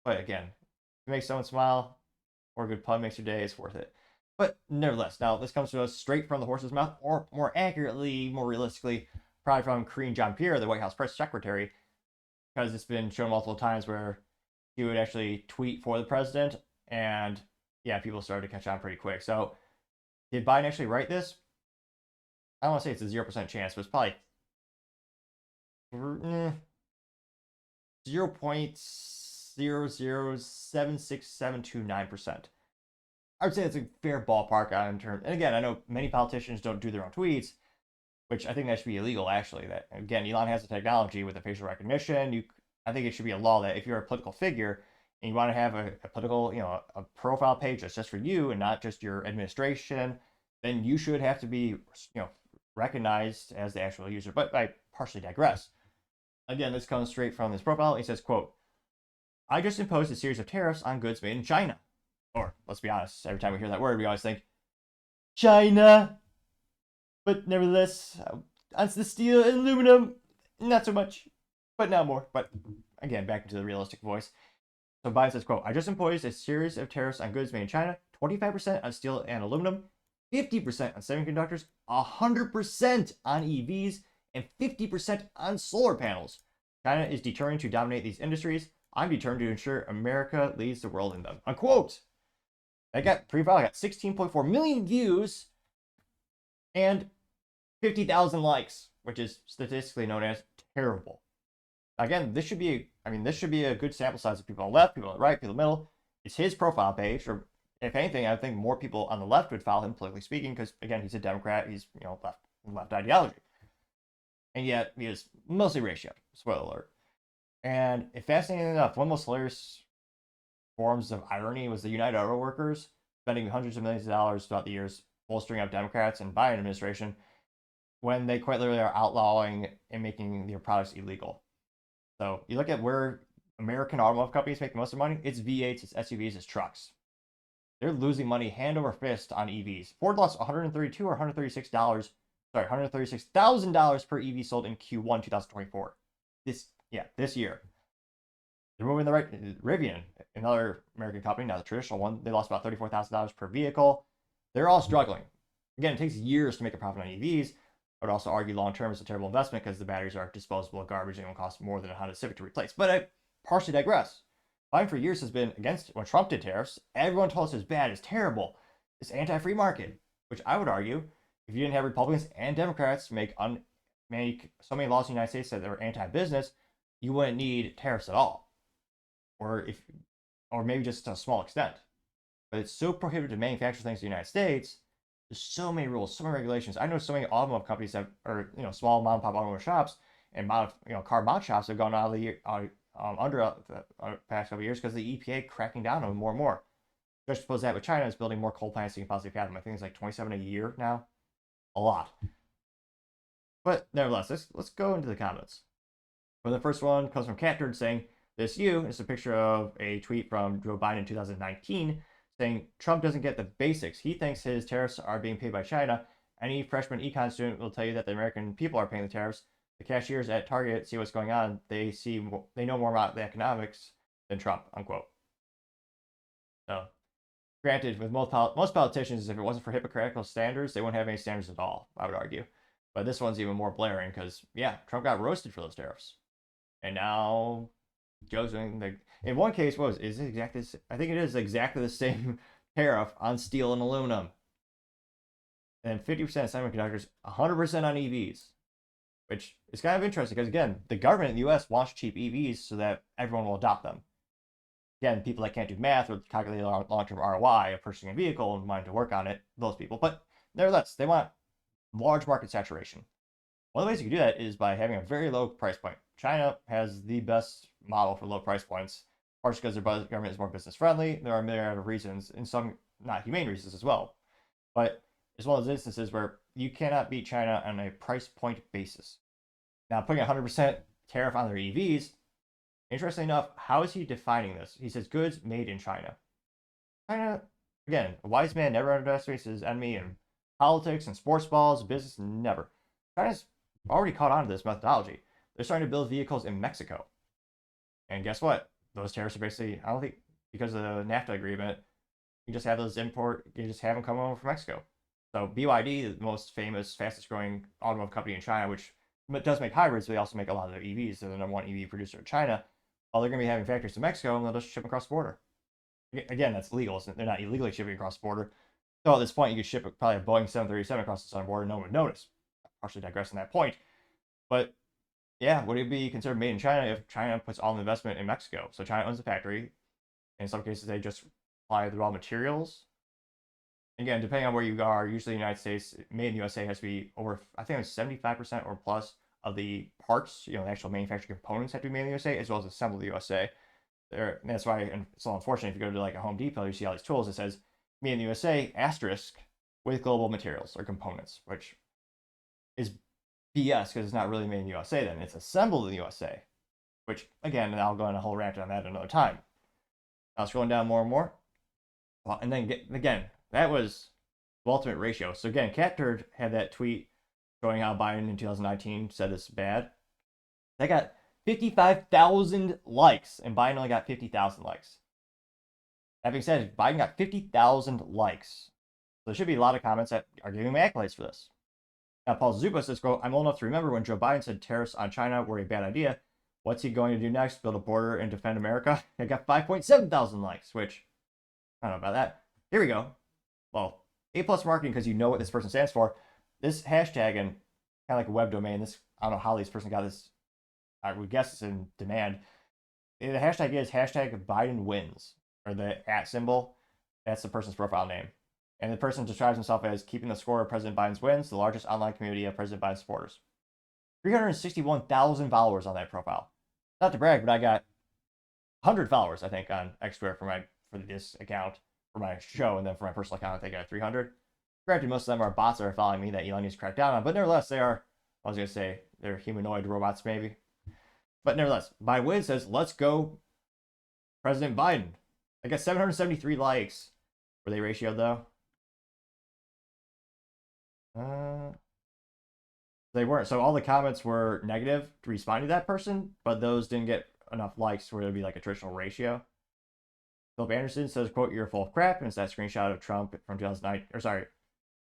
But again, if it makes someone smile, or a good pun makes your day, it's worth it. But nevertheless, now this comes to us straight from the horse's mouth, or more accurately, more realistically, probably from Karine Jean-Pierre, the White House press secretary, because it's been shown multiple times where he would actually tweet for the president, and yeah, people started to catch on pretty quick. So, did Biden actually write this? I don't want to say it's a 0% chance, but it's probably 0.0076729%. I would say that's a fair ballpark on terms. And again, I know many politicians don't do their own tweets, which I think that should be illegal, actually. That, again, Elon has the technology with the facial recognition. I think it should be a law that if you're a political figure and you want to have a political, a profile page that's just for you and not just your administration, then you should have to be, recognized as the actual user. But I partially digress. Again, this comes straight from his profile. He says, quote, I just imposed a series of tariffs on goods made in China. Or, let's be honest, every time we hear that word, we always think, China. But nevertheless, on the steel and aluminum, not so much, but now more. But again, back into the realistic voice. So Biden says, quote, I just imposed a series of tariffs on goods made in China, 25% on steel and aluminum, 50% on semiconductors, 100% on EVs, and 50% on solar panels. China is determined to dominate these industries. I'm determined to ensure America leads the world in them. Unquote. I got 16.4 million views and 50,000 likes, which is statistically known as terrible. Again, this should be a good sample size of people on the left, people on the right, people in the middle. It's his profile page, or if anything, I think more people on the left would follow him, politically speaking, because again, he's a Democrat, he's left ideology, and yet he is mostly ratioed. Spoiler alert. And fascinating enough, one of the most hilarious forms of irony was the United Auto Workers spending hundreds of millions of dollars throughout the years bolstering up Democrats and Biden administration when they quite literally are outlawing and making their products illegal. So you look at where American automotive companies make the most of money, it's V8s, it's SUVs, it's trucks. They're losing money hand over fist on EVs. Ford lost $132 or $136,000 per EV sold in Q1 2024. This year. They're moving the right. Rivian, another American company, not the traditional one, they lost about $34,000 per vehicle. They're all struggling. Again, it takes years to make a profit on EVs. I would also argue long term it's a terrible investment because the batteries are disposable garbage and will cost more than a Honda Civic to replace. But I partially digress. Biden for years has been against when Trump did tariffs. Everyone told us it was bad, it's terrible, it's anti-free market. Which I would argue, if you didn't have Republicans and Democrats make so many laws in the United States that were anti-business, you wouldn't need tariffs at all, or maybe just to a small extent. But it's so prohibitive to manufacture things in the United States. There's so many rules, so many regulations. I know so many automobile companies small mom and pop automobile shops and car mod shops have gone out of the under the past couple of years because the EPA cracking down on them more and more. Just suppose that with China is building more coal plants than you can possibly fathom. I think it's like 27 a year now. A lot. But nevertheless, let's go into the comments. Well, the first one comes from Catturd saying, This is a picture of a tweet from Joe Biden in 2019 saying Trump doesn't get the basics. He thinks his tariffs are being paid by China. Any freshman econ student will tell you that the American people are paying the tariffs. The cashiers at Target see what's going on. They know more about the economics than Trump, unquote. So, granted, with most politicians, if it wasn't for hypocritical standards, they wouldn't have any standards at all, I would argue. But this one's even more blaring because, yeah, Trump got roasted for those tariffs. And now Joe's doing the... In one case, is it exactly... I think it is exactly the same tariff on steel and aluminum. And 50% semiconductors, 100% on EVs. Which is kind of interesting because, again, the government in the U.S. wants cheap EVs so that everyone will adopt them. Again, people that can't do math or calculate long-term ROI of purchasing a vehicle and wanting to work on it, those people. But nevertheless, they want large market saturation. One of the ways you can do that is by having a very low price point. China has the best model for low price points, partially because their government is more business friendly. There are a myriad of reasons, and some not humane reasons as well. But it's one of those instances where you cannot beat China on a price point basis. Now, putting a 100% tariff on their EVs, interestingly enough, how is he defining this? He says goods made in China. China, again, a wise man never underestimates his enemy in politics and sports balls, business, never. China's already caught on to this methodology. They're starting to build vehicles in Mexico. And guess what? Those tariffs are basically, I don't think, because of the NAFTA agreement, you just have those you just have them come over from Mexico. So BYD, the most famous, fastest growing automotive company in China, which does make hybrids, but they also make a lot of their EVs. They're the number one EV producer in China. Well, they're going to be having factories in Mexico, and they'll just ship across the border. Again, that's legal. So they're not illegally shipping across the border. So at this point, you could ship probably a Boeing 737 across the southern border, no one would notice. Partially digressing that point. But yeah, would it be considered made in China if China puts all the investment in Mexico? So China owns the factory. In some cases, they just supply the raw materials. Again, depending on where you are, usually in the United States, made in the USA has to be over, I think it's 75% or plus of the parts, the actual manufacturing components have to be made in the USA, as well as assembled in the USA. That's why, and it's so unfortunate, if you go to like a Home Depot, you see all these tools, it says made in the USA, asterisk, with global materials or components, which is BS because it's not really made in the USA then. It's assembled in the USA, which, again, and I'll go on a whole rant on that another time. Now, scrolling down more and more. Well, and then, again, that was the ultimate ratio. So, again, Cat Turd had that tweet showing how Biden in 2019 said it's bad. That got 55,000 likes, and Biden only got 50,000 likes. That being said, Biden got 50,000 likes. So there should be a lot of comments that are giving him accolades for this. Now, Paul Zupa says, quote, I'm old enough to remember when Joe Biden said tariffs on China were a bad idea. What's he going to do next? Build a border and defend America? It got 5.7 thousand likes, which, I don't know about that. Here we go. Well, A+ marketing, because you know what this person stands for. This hashtag, and kind of like a web domain, this, I don't know how this person got this, I would guess it's in demand. The hashtag is hashtag Biden wins, or the @ symbol. That's the person's profile name. And the person describes himself as keeping the score of President Biden's wins, the largest online community of President Biden supporters. 361,000 followers on that profile. Not to brag, but I got 100 followers, I think, on X Square for this account, for my show, and then for my personal account, I think I got 300. Granted, most of them are bots that are following me that Elon needs to crack down on, but nevertheless, they are, I was going to say, they're humanoid robots, maybe. But nevertheless, my win says, let's go President Biden. I got 773 likes. Were they ratioed, though? They weren't. So all the comments were negative to respond to that person, but those didn't get enough likes where it would be like a traditional ratio. Philip Anderson says, quote, you're full of crap, and it's that screenshot of Trump from 2009, or sorry,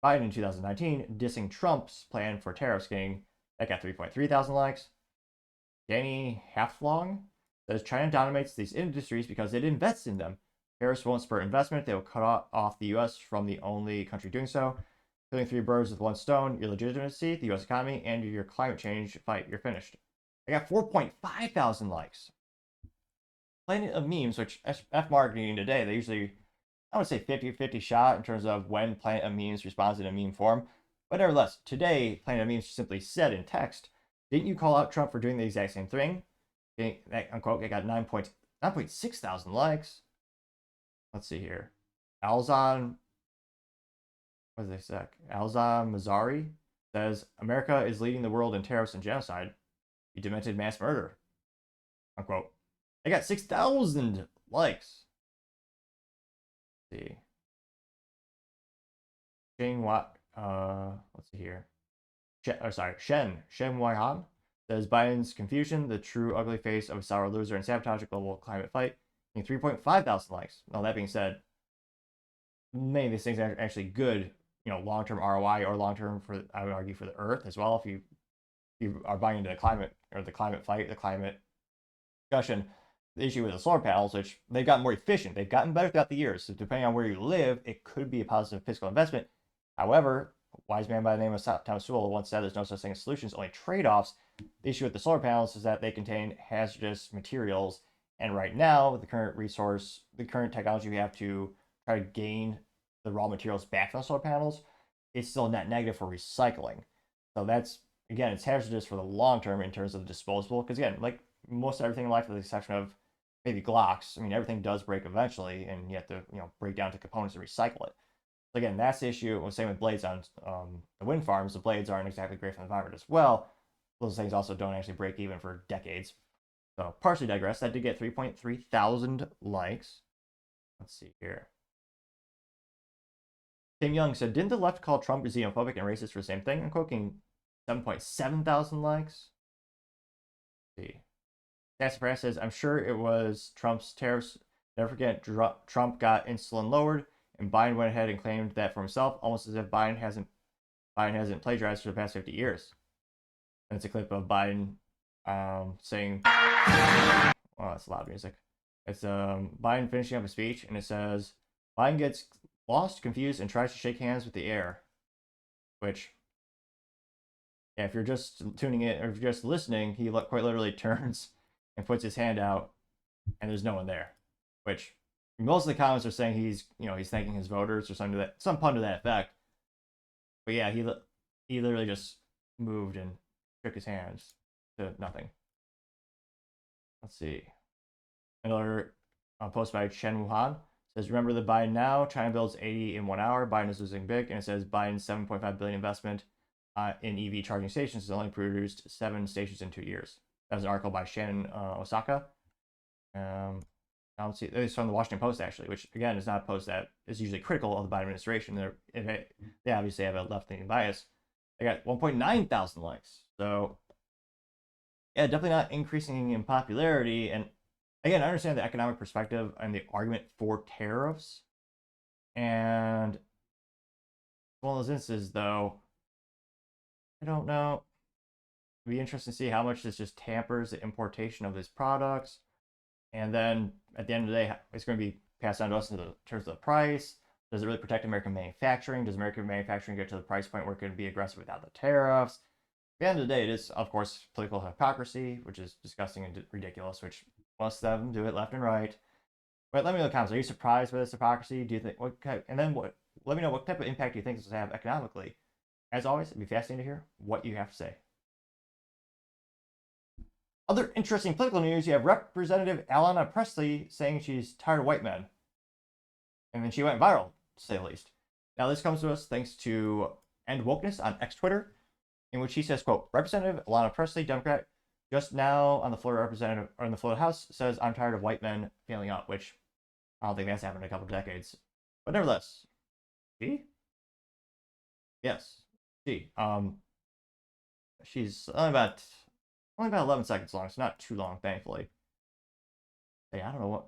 Biden in 2019 dissing Trump's plan for tariffs getting, that got 3.3 thousand likes. Danny Halflong says, China dominates these industries because it invests in them. Tariffs won't spur investment. They will cut off the U.S. from the only country doing so. Killing 3 birds with 1 stone, your legitimacy, the U.S. economy, and your climate change fight. You're finished. I got 4.5 thousand likes. Planet of Memes, which F marketing today, they usually, I would say 50-50 shot in terms of when Planet of Memes responds in a meme form. But nevertheless, today, Planet of Memes simply said in text, didn't you call out Trump for doing the exact same thing? That, unquote, it got 9.6 thousand likes. Let's see here. Alzan, what does they say? Alzan Mazzari says, America is leading the world in tariffs and genocide. You demented mass murder. Unquote. I got 6,000 likes. Let's see. Shane Watt, let's see here. Shen Waihan says Biden's confusion, the true ugly face of a sour loser and sabotage a global climate fight, getting 3.5 thousand likes. Now, that being said, many of these things are actually good, long-term ROI or long-term for, I would argue, for the Earth as well. If you are buying into the climate or the climate fight, the climate discussion, the issue with the solar panels, which they've gotten more efficient, they've gotten better throughout the years. So depending on where you live, it could be a positive fiscal investment. However, a wise man by the name of Thomas Sowell once said there's no such thing as solutions, only trade-offs. The issue with the solar panels is that they contain hazardous materials, and right now, with the current technology we have to try to gain the raw materials back from the solar panels, it's still net negative for recycling. So that's, again, it's hazardous for the long term in terms of disposable, because again, like most everything in life, with the exception of maybe Glocks, I mean, everything does break eventually, and you have to, break down to components and recycle it. So again, that's the issue. Same with blades on the wind farms. The blades aren't exactly great for the environment as well. Those things also don't actually break even for decades. So partially digress. That did get 3.3 thousand likes. Let's see here. Tim Young said, didn't the left call Trump xenophobic and racist for the same thing? I'm quoting 7.7 thousand likes. Let's see. Sassafras says, I'm sure it was Trump's tariffs. Never forget, Trump got insulin lowered, and Biden went ahead and claimed that for himself, almost as if Biden hasn't plagiarized for the past 50 years. And it's a clip of Biden saying, oh, that's loud music. It's Biden finishing up a speech, and it says, Biden gets lost, confused, and tries to shake hands with the air. Which, yeah, if you're just tuning in, or if you're just listening, he quite literally turns and puts his hand out, and there's no one there. Which, most of the comments are saying he's thanking his voters or something some pun to that effect. But yeah, he literally just moved and shook his hands to nothing. Let's see. Another post by Chen Wuhan says, remember the Biden now? China builds 80 in 1 hour. Biden is losing big. And it says Biden's $7.5 billion investment in EV charging stations has only produced 7 stations in 2 years. That was an article by Shannon Osaka. Let's see. It's from the Washington Post, actually, which, again, is not a post that is usually critical of the Biden administration. They obviously have a left-leaning bias. They got 1.9 thousand likes. So, yeah, definitely not increasing in popularity. And, again, I understand the economic perspective and the argument for tariffs. And one of those instances, though, I don't know. It'd be interesting to see how much this just tampers the importation of these products. And then at the end of the day, it's going to be passed on to us in terms of the price. Does it really protect American manufacturing? Does American manufacturing get to the price point where it can be aggressive without the tariffs? At the end of the day, it is, of course, political hypocrisy, which is disgusting and ridiculous, which most of them do it left and right. But let me know in the comments. Are you surprised by this hypocrisy? Do you think, let me know what type of impact do you think this will have economically? As always, it'd be fascinating to hear what you have to say. Other interesting political news, you have Representative Alyanna Pressley saying she's tired of white men. And then she went viral, to say the least. Now, this comes to us thanks to End Wokeness on X-Twitter, in which he says, quote, Representative Alyanna Pressley, Democrat, just now on the Florida House, says, I'm tired of white men failing out, which I don't think that's happened in a couple of decades. But nevertheless, she? Yes, she. She's only about 11 seconds long, so not too long, thankfully. Hey, I don't know what.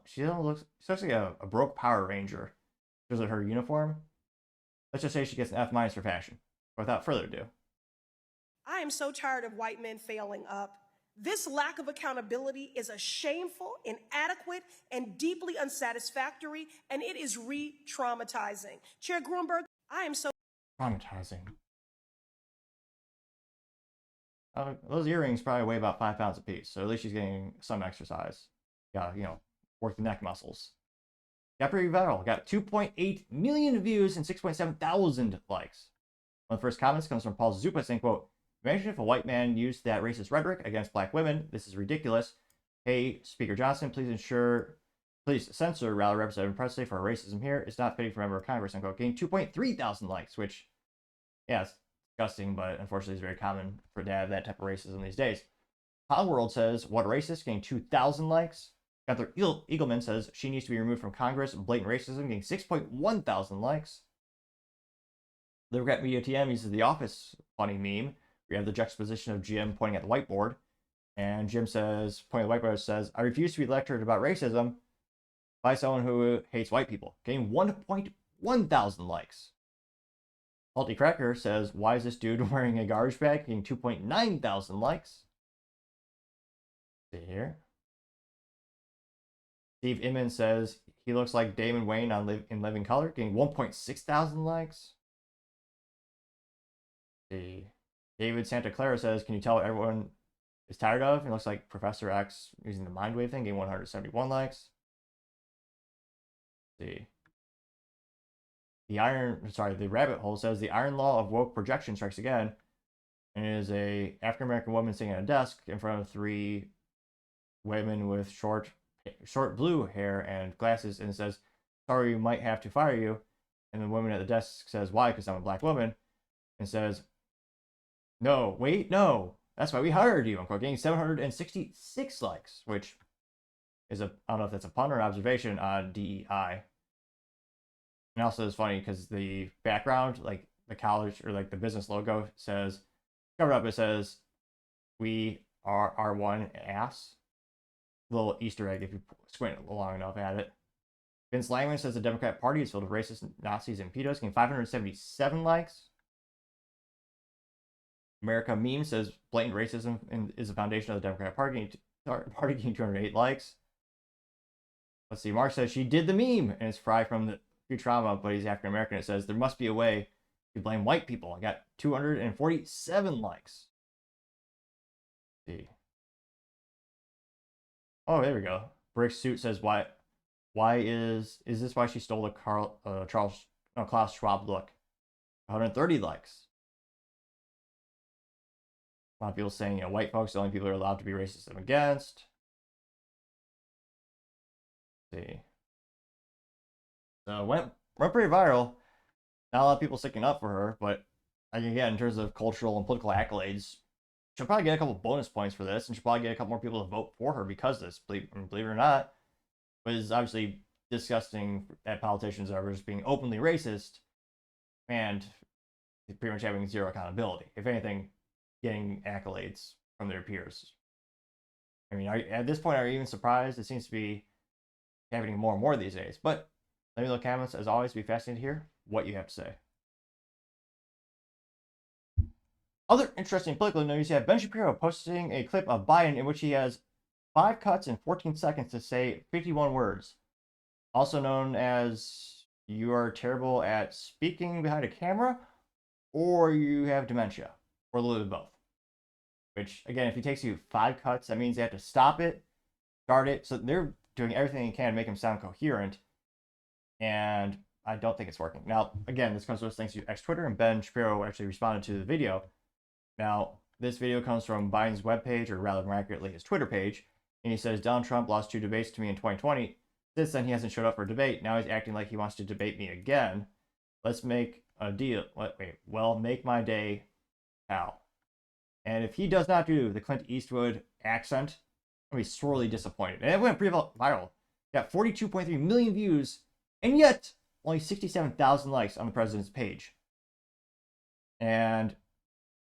She looks like a broke Power Ranger. Because of her uniform. Let's just say she gets an F- for fashion. Without further ado. I am so tired of white men failing up. This lack of accountability is a shameful, inadequate, and deeply unsatisfactory, and it is re-traumatizing. Chair Grunberg, I am so traumatizing. Those earrings probably weigh about 5 pounds apiece, so at least she's getting some exercise. Gotta, work the neck muscles. Got pretty viral. Got 2.8 million views and 6.7 thousand likes. One of the first comments comes from Paul Zupa saying, quote, imagine if a white man used that racist rhetoric against black women. This is ridiculous. Hey, Speaker Johnson, please censor Representative Pressley for racism here. It's not fitting for a member of Congress, unquote. Getting 2.3 thousand likes, which, yeah, it's disgusting, but unfortunately is very common for to have that type of racism these days. Pond World says, what a racist, getting 2,000 likes. Gunther Eagleman says, she needs to be removed from Congress. Blatant racism, getting 6.1 thousand likes. The Regret Media TM uses the Office funny meme. We have the juxtaposition of Jim pointing at the whiteboard. And Jim says, pointing at the whiteboard, says, I refuse to be lectured about racism by someone who hates white people. Getting 1.1 thousand likes. Salty Cracker says, why is this dude wearing a garbage bag? Getting 2.9 thousand likes. See here. Steve Inman says, he looks like Damon Wayne in Living Color. Getting 1.6 thousand likes. See. David Santa Clara says, can you tell what everyone is tired of? It looks like Professor X using the mind wave thing, getting 171 likes. See. The Rabbit Hole says the iron law of woke projection strikes again. And it is a African American woman sitting at a desk in front of 3 women with short blue hair and glasses, and it says, sorry, we might have to fire you. And the woman at the desk says, why? Because I'm a black woman. And says, no, wait, no, that's why we hired you. I'm getting 766 likes, which is I don't know if that's a pun or an observation on DEI. And also it's funny because the background, like the college or like the business logo says, covered up, it says, we are R1 ass. Little Easter egg if you squint long enough at it. Vince Langman says the Democrat Party is filled with racist Nazis and pedos, getting 577 likes. America Meme says blatant racism is the foundation of the Democratic Party, getting 208 likes. Let's see, Mark says she did the meme, and it's Fry from the Futurama, but he's African American. It says there must be a way to blame white people. I got 247 likes. Let's see. Oh, there we go. Brick Suit says, why is this why she stole the Klaus Schwab look? 130 likes. A lot of people saying, white folks, the only people who are allowed to be racist and against. Let's see. So went pretty viral. Not a lot of people sticking up for her, but again, in terms of cultural and political accolades, she'll probably get a couple bonus points for this, and she'll probably get a couple more people to vote for her because of this. Believe it or not, but it's obviously disgusting that politicians are just being openly racist and pretty much having zero accountability. If anything, getting accolades from their peers. I mean, at this point, are you even surprised? It seems to be happening more and more these days. But let me know in the comments. As always, be fascinated to hear what you have to say. Other interesting political news, you have Ben Shapiro posting a clip of Biden in which he has 5 cuts in 14 seconds to say 51 words. Also known as, you are terrible at speaking behind a camera, or you have dementia, or a little bit of both. Which, again, if he takes you 5 cuts, that means they have to stop it, start it. So they're doing everything they can to make him sound coherent. And I don't think it's working. Now, again, this comes to us thanks to X-Twitter, and Ben Shapiro actually responded to the video. Now, this video comes from Biden's webpage, or rather more accurately, his Twitter page. And he says, Donald Trump lost 2 debates to me in 2020. Since then, he hasn't showed up for a debate. Now he's acting like he wants to debate me again. Let's make a deal. Well, make my day, pal. And if he does not do the Clint Eastwood accent, I'm going to be sorely disappointed. And it went pretty viral. Got 42.3 million views, and yet only 67,000 likes on the president's page. And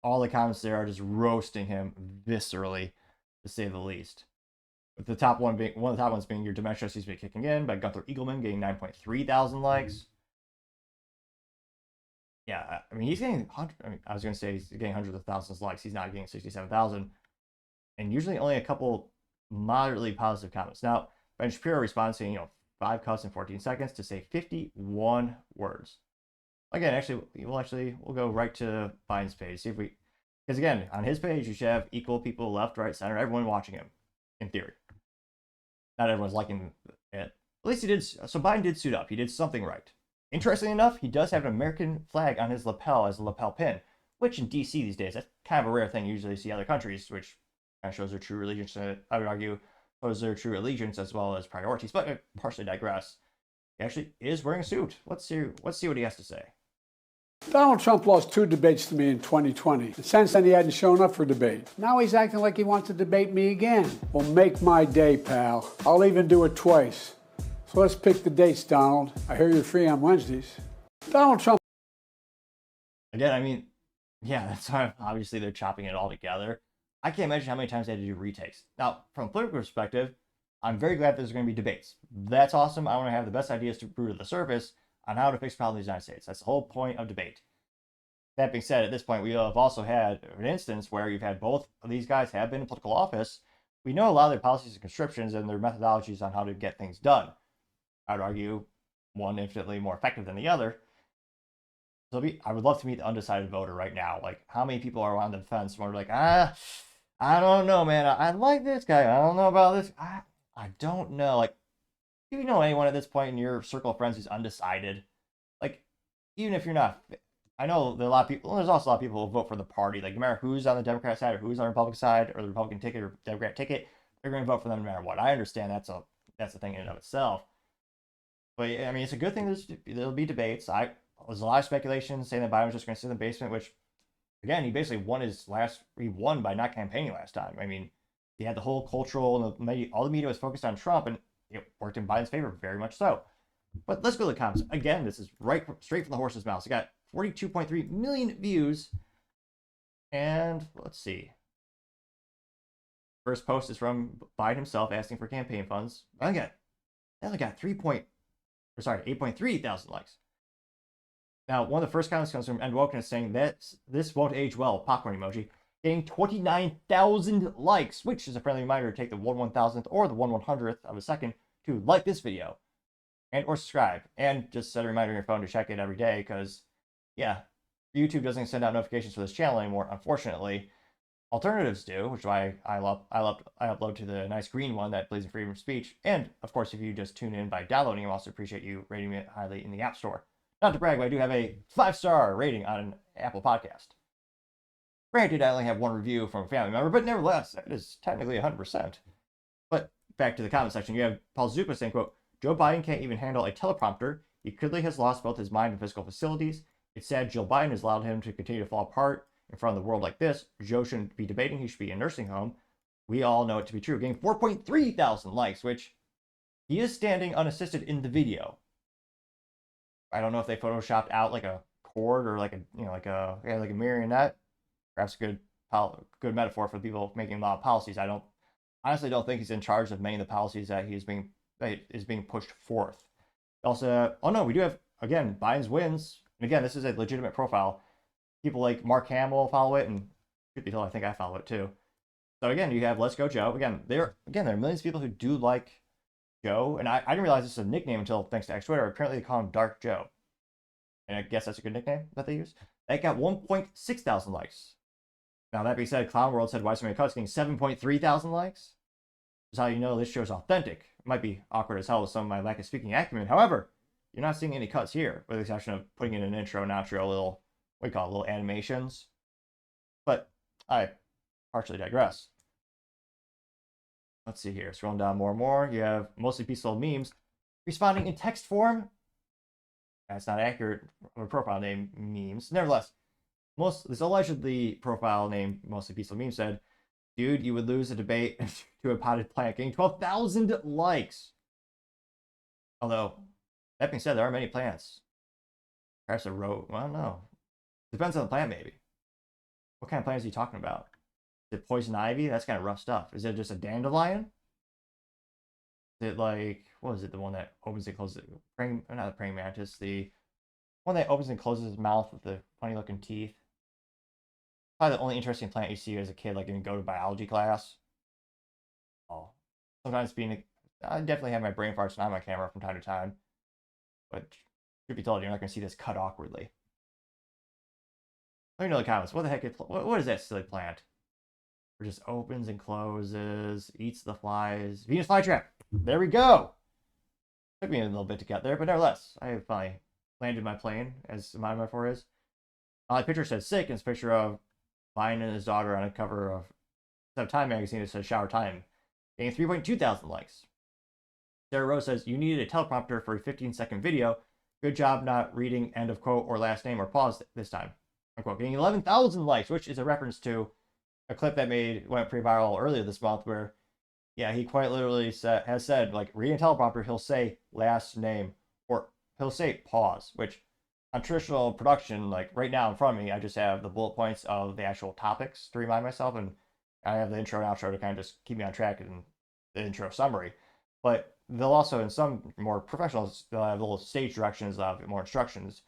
all the comments there are just roasting him viscerally, to say the least. With the top one being, one of the top ones being your dementia seems to be kicking in by Gunther Eagleman, getting 9.3 thousand likes. Yeah, I mean, he's getting I was going to say he's getting hundreds of thousands of likes. He's not getting 67,000. And usually only a couple moderately positive comments. Now, Ben Shapiro responds saying, 5 cuts in 14 seconds to say 51 words. Again, we'll go right to Biden's page. See if we, because again, on his page, you should have equal people, left, right, center, everyone watching him, in theory. Not everyone's liking it. At least he did, so Biden did suit up. He did something right. Interestingly enough, he does have an American flag on his lapel as a lapel pin, which in DC these days, that's kind of a rare thing. You usually see other countries, which kind of shows their true allegiance. I would argue shows their true allegiance as well as priorities, but I partially digress. He actually is wearing a suit. Let's see what he has to say. Donald Trump lost 2 debates to me in 2020. And since then, he hadn't shown up for debate. Now he's acting like he wants to debate me again. Well, make my day, pal. I'll even do it twice. So let's pick the dates, Donald. I hear you're free on Wednesdays. Donald Trump. Again, I mean, yeah, that's why obviously they're chopping it all together. I can't imagine how many times they had to do retakes. Now, from a political perspective, I'm very glad there's going to be debates. That's awesome. I want to have the best ideas to brew to the surface on how to fix problems in the United States. That's the whole point of debate. That being said, at this point, we have also had an instance where you've had both of these guys have been in political office. We know a lot of their policies and conscriptions and their methodologies on how to get things done. I would argue one infinitely more effective than the other. So I would love to meet the undecided voter right now. Like, how many people are on the fence and are like, I don't know, man. I like this guy. I don't know about this. I don't know. Like, do you know anyone at this point in your circle of friends who's undecided? Like, even if you're not, I know there are a lot of people, there's also a lot of people who vote for the party. Like, no matter who's on the Democrat side or who's on the Republican side or the Republican ticket or Democrat ticket, they're going to vote for them no matter what. I understand that's a thing in and of itself. But I mean, it's a good thing there'll be debates. There's a lot of speculation saying that Biden was just going to sit in the basement, which, again, he basically he won by not campaigning last time. I mean, he had the whole cultural and all the media was focused on Trump, and it worked in Biden's favor, very much so. But let's go to the comments. Again, this is straight from the horse's mouth. So got 42.3 million views. And let's see. First post is from Biden himself asking for campaign funds. That only got 8.3 thousand likes. Now, one of the first comments comes from Ed Woken saying that this won't age well, popcorn emoji, getting 29,000 likes, which is a friendly reminder to take the 1/1000th or the 1/100th of a second to like this video and or subscribe, and just set a reminder on your phone to check it every day, because, yeah, YouTube doesn't send out notifications for this channel anymore, unfortunately. Alternatives do, which is why I upload to the nice green one that believes in freedom of speech. And, of course, if you just tune in by downloading, I also appreciate you rating it highly in the App Store. Not to brag, but I do have a 5-star rating on an Apple podcast. Granted, I only have one review from a family member, but nevertheless, it is technically 100%. But back to the comment section, you have Paul Zupa saying, quote, Joe Biden can't even handle a teleprompter. He clearly has lost both his mind and physical facilities. It's sad Jill Biden has allowed him to continue to fall apart in front of the world like this. Joe shouldn't be debating. He should be in a nursing home. We all know it to be true. Getting 4.3 thousand likes, which he is standing unassisted in the video. I don't know if they photoshopped out like a cord or like a marionette. Perhaps a good metaphor for people making a lot of policies. I honestly don't think he's in charge of many of the policies that is being pushed forth. Also, we do have, again, Biden's wins. And again, this is a legitimate profile. People like Mark Hamill follow it, and truth be told, I think I follow it too. So again, you have Let's Go Joe. Again, there are millions of people who do like Joe, and I didn't realize this is a nickname until thanks to X Twitter. Apparently they call him Dark Joe. And I guess that's a good nickname that they use. That got 1.6 thousand likes. Now, that being said, Clown World said, why so many cuts, getting 7.3 thousand likes? That's how you know this show's authentic. It might be awkward as hell with some of my lack of speaking acumen. However, you're not seeing any cuts here, with the exception of putting in an intro and outro, little animations. But I partially digress. Let's see here. Scrolling down more and more, you have mostly peaceful memes responding in text form. That's not accurate for profile name memes. Nevertheless, this allegedly profile name mostly peaceful meme said, dude, you would lose a debate to a potted plant, getting 12,000 likes. Although, that being said, there are many plants. Perhaps a row, well, no. Depends on the plant, maybe. What kind of plant is he talking about? Is it poison ivy? That's kind of rough stuff. Is it just a dandelion? Is it like, what is it? The one that opens and closes, not the praying mantis, the one that opens and closes his mouth with the funny looking teeth. Probably the only interesting plant you see as a kid, like when you go to biology class. Oh, sometimes I definitely have my brain farts on my camera from time to time. But truth be told, you're not going to see this cut awkwardly. Let me know in the comments. What the heck what is that silly plant? It just opens and closes, eats the flies. Venus flytrap. There we go. Took me a little bit to get there, but nevertheless, I have finally landed my plane, as my metaphor is. My picture says sick, and it's a picture of Biden and his daughter on a cover of Time magazine that says shower time, getting 3.2 thousand likes. Sarah Rose says, you needed a teleprompter for a 15-second video. Good job not reading end of quote or last name or pause this time. Unquote. Getting 11,000 likes, which is a reference to a clip that went pretty viral earlier this month where, yeah, he quite literally has said, like, reading a teleprompter, he'll say last name or he'll say pause, which on traditional production, like right now in front of me, I just have the bullet points of the actual topics to remind myself, and I have the intro and outro to kind of just keep me on track in the intro summary. But they'll also, in some more professionals, they'll have little stage directions of more instructions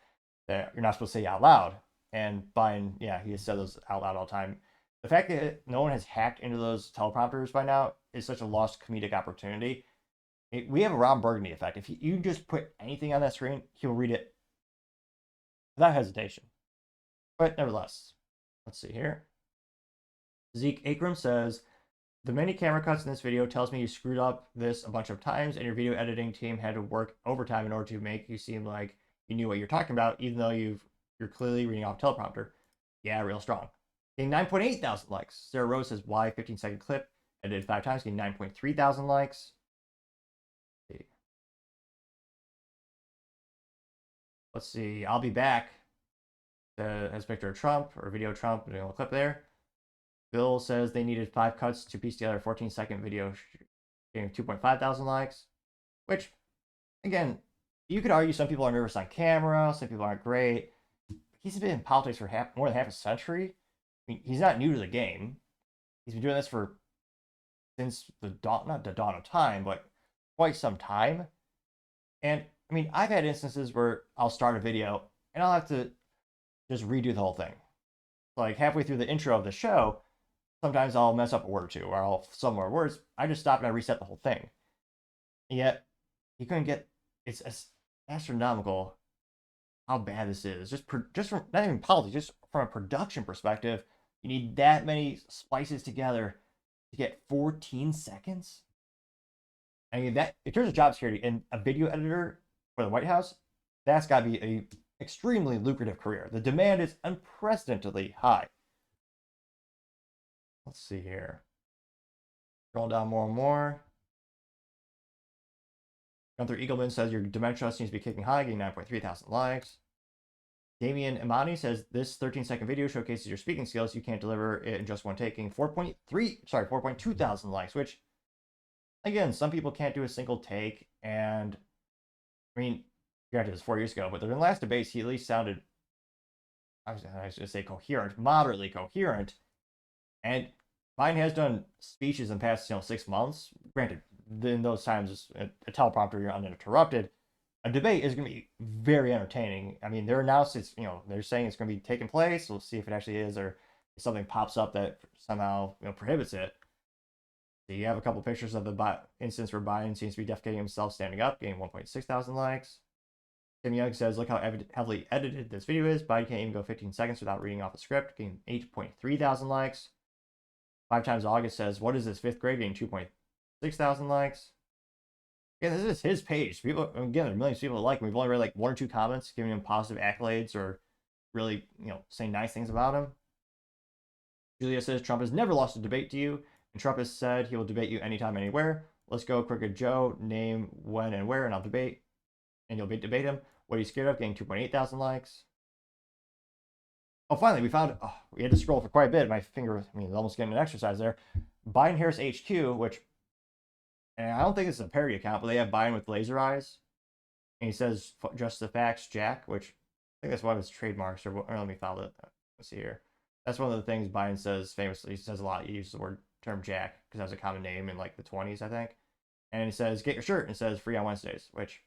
that you're not supposed to say out loud. And Biden, yeah, he has said those out loud all the time. The fact that no one has hacked into those teleprompters by now is such a lost comedic opportunity. We have a Ron Burgundy effect. If you just put anything on that screen, he'll read it without hesitation. But nevertheless, let's see here. Zeke Akram says, the many camera cuts in this video tells me you screwed up this a bunch of times and your video editing team had to work overtime in order to make you seem like you knew what you're talking about, even though you're clearly reading off teleprompter. Yeah, real strong. Getting 9.8 thousand likes. Sarah Rose says, why 15-second clip? Edited 5 times, getting 9.3 thousand likes. Let's see. I'll be back. As picture of Trump or video of Trump. Doing a clip there. Bill says they needed 5 cuts to piece together a 14-second video, getting 2.5 thousand likes. Which, again, you could argue some people are nervous on camera, some people aren't great. He's been in politics for more than half a century. I mean, he's not new to the game. He's been doing this since not the dawn of time, but quite some time. And I mean, I've had instances where I'll start a video and I'll have to just redo the whole thing. Like halfway through the intro of the show, sometimes I'll mess up a word or two, or I'll some more words. I just stop and I reset the whole thing. And yet, you couldn't get. It's astronomical how bad this is. Just from not even politics, just from a production perspective, you need that many splices together to get 14 seconds. I mean, that in terms of job security and a video editor for the White House, that's got to be a extremely lucrative career. The demand is unprecedentedly high. Let's see here. Scroll down more and more. Gunther Eagleman says your dementia seems to be kicking high, getting 9.3 thousand likes. Damian Imani says this 13-second video showcases your speaking skills. You can't deliver it in just one taking. 4.2 thousand likes, which, again, some people can't do a single take. And I mean, granted, it was 4 years ago, but in the last debates, he at least sounded, I was going to say coherent, moderately coherent. And Biden has done speeches in the past, 6 months. Granted, in those times, a teleprompter, you're uninterrupted. A debate is going to be very entertaining. I mean, they're announced it's, they're saying it's going to be taking place. We'll see if it actually is, or if something pops up that somehow prohibits it. So you have a couple pictures of the instance where Biden seems to be defecating himself standing up, getting 1.6 thousand likes. Tim Young says, look how heavily edited this video is. Biden can't even go 15 seconds without reading off the script, getting 8.3 thousand likes. 5 times August says, what is this, 5th grade, getting 2.6 thousand likes. Again, this is his page. People, again, there are millions of people that like him. We've only read like 1 or 2 comments giving him positive accolades or really, saying nice things about him. Julia says, Trump has never lost a debate to you, and Trump has said he will debate you anytime, anywhere. Let's go, Crooked Joe. Name when and where, and I'll debate. And you'll debate him. What are you scared of? Getting 2.8 thousand likes. Oh, finally, we had to scroll for quite a bit. My finger, almost getting an exercise there. Biden Harris HQ, which, and I don't think it's a parody account, but they have Biden with laser eyes. And he says, just the facts, Jack, which I think that's one of his trademarks. Or let me follow it. Let's see here. That's one of the things Biden says famously. He says a lot. He uses the term Jack because that was a common name in like the 20s, I think. And he says, get your shirt, and it says free on Wednesdays, which,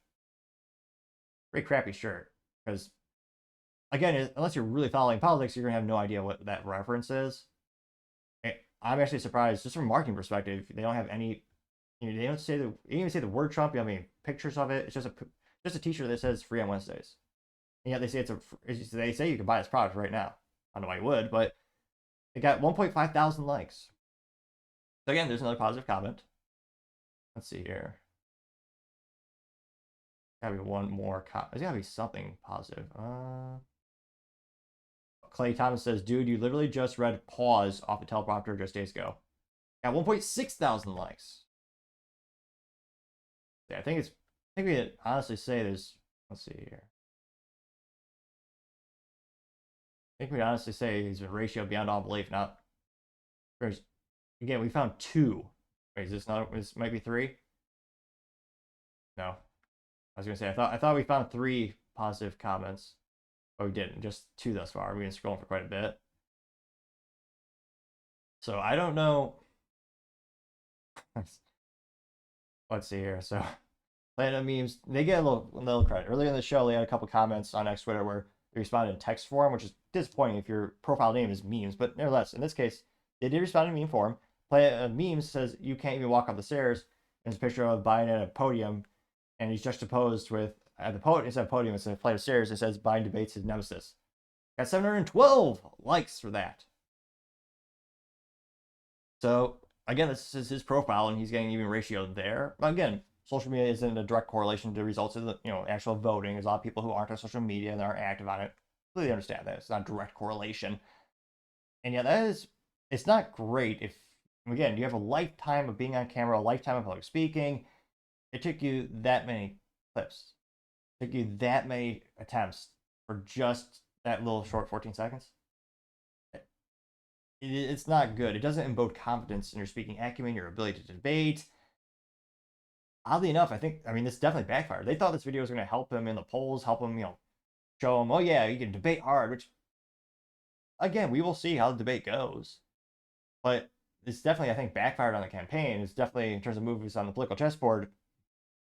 pretty crappy shirt. Because, again, unless you're really following politics, you're going to have no idea what that reference is. I'm actually surprised, just from a marketing perspective, they don't have any. They don't say they even say the word Trump. You have any pictures of it? It's just a T-shirt that says "free on Wednesdays." And yet they say they say you can buy this product right now. I don't know why you would, but it got 1.5 thousand likes. So again, there's another positive comment. Let's see here. Gotta be one more. There's gotta be something positive. Clay Thomas says, "Dude, you literally just read pause off the teleprompter just days ago." Got 1.6 thousand likes. Yeah, I think we could honestly say there's. Let's see here. think we'd honestly say he's a ratio beyond all belief. Now, again, we found 2. Wait, is this not? This might be 3. No, I was gonna say I thought we found 3 positive comments, but we didn't. Just 2 thus far. We've been scrolling for quite a bit, so I don't know. Let's see here. So, Planet Memes, they get a little credit. Earlier in the show, they had a couple comments on X Twitter where they responded in text form, which is disappointing if your profile name is memes. But nevertheless, in this case, they did respond in meme form. Planet Memes says you can't even walk up the stairs. And it's a picture of Biden at a podium, and he's juxtaposed with at the podium. Instead of podium, it's a flight of stairs. It says Biden debates his nemesis. Got 712 likes for that. So again, this is his profile, and he's getting even ratioed there. Again, social media isn't a direct correlation to results of the actual voting. There's a lot of people who aren't on social media and aren't active on it. Completely understand that it's not a direct correlation, and yeah, it's not great if again you have a lifetime of being on camera, a lifetime of public speaking. It took you that many clips, it took you that many attempts for just that little short 14 seconds. It's not good. It doesn't embode confidence in your speaking acumen, your ability to debate. Oddly enough, I mean, this definitely backfired. They thought this video was going to help him in the polls, help him, show him, oh yeah, you can debate hard, which, again, we will see how the debate goes. But this definitely, I think, backfired on the campaign. It's definitely, in terms of moves on the political chessboard,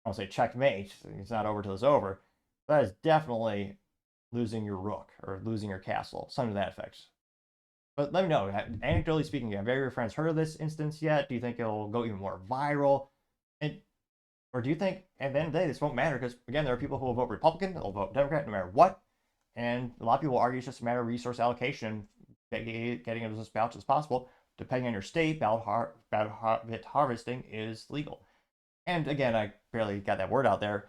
I won't say checkmate. It's not over till it's over. But that is definitely losing your rook or losing your castle, something to that effect. But let me know, anecdotally speaking, have any of your friends heard of this instance yet? Do you think it'll go even more viral? Or do you think, at the end of the day, this won't matter? Because, again, there are people who will vote Republican, they'll vote Democrat no matter what. And a lot of people will argue it's just a matter of resource allocation, getting it as balanced as possible. Depending on your state, ballot harvesting is legal. And, again, I barely got that word out there.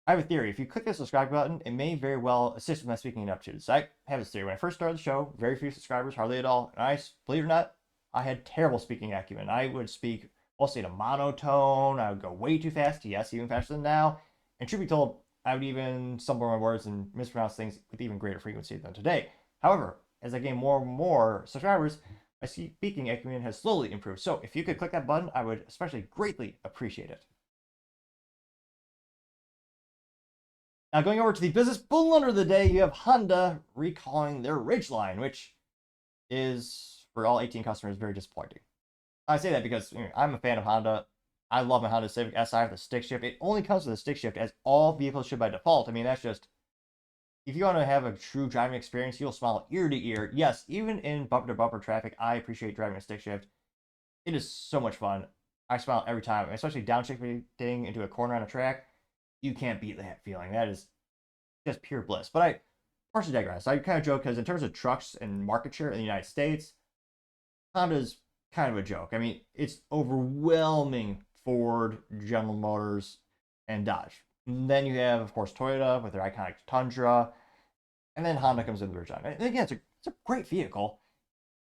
I have a theory. If you click the subscribe button, it may very well assist with my speaking ineptitude. So I have this theory. When I first started the show, very few subscribers, hardly at all. And believe it or not, I had terrible speaking acumen. I would speak mostly in a monotone. I would go way too fast. Yes, even faster than now. And truth be told, I would even stumble on my words and mispronounce things with even greater frequency than today. However, as I gain more and more subscribers, my speaking acumen has slowly improved. So if you could click that button, I would especially greatly appreciate it. Now, going over to the business blunder of the day, you have Honda recalling their Ridgeline, which is, for all 18 customers, very disappointing. I say that because I'm a fan of Honda. I love my Honda Civic Si with the stick shift. It only comes with a stick shift, as all vehicles should by default. I mean, that's just, if you want to have a true driving experience, you'll smile ear to ear. Yes, even in bumper-to-bumper traffic, I appreciate driving a stick shift. It is so much fun. I smile every time, especially downshifting into a corner on a track. You can't beat that feeling. That is just pure bliss. But I partially digress. I kind of joke because in terms of trucks and market share in the United States, Honda's kind of a joke. I mean, it's overwhelming Ford, General Motors, and Dodge. And then you have, of course, Toyota with their iconic Tundra. And then Honda comes in with their Ridgeline. And again, it's a great vehicle.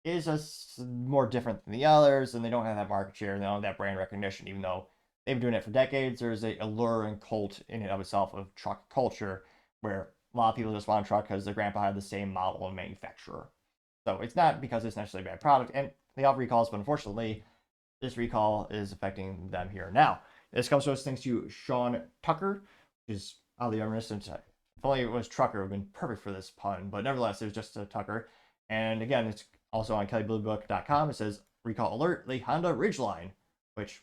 It is just more different than the others, and they don't have that market share, and they don't have that brand recognition, even though they've been doing it for decades. There's a allure and cult in and of itself of truck culture, where a lot of people just want a truck because their grandpa had the same model and manufacturer. So it's not because it's necessarily a bad product, and they have recalls, but unfortunately, this recall is affecting them here now. This comes to us thanks to Sean Tucker, which is oddly reminiscent. If only it was Trucker, it would have been perfect for this pun, but nevertheless, it was just a Tucker. And again, it's also on kellybluebook.com. It says, recall alert, the Honda Ridgeline, which,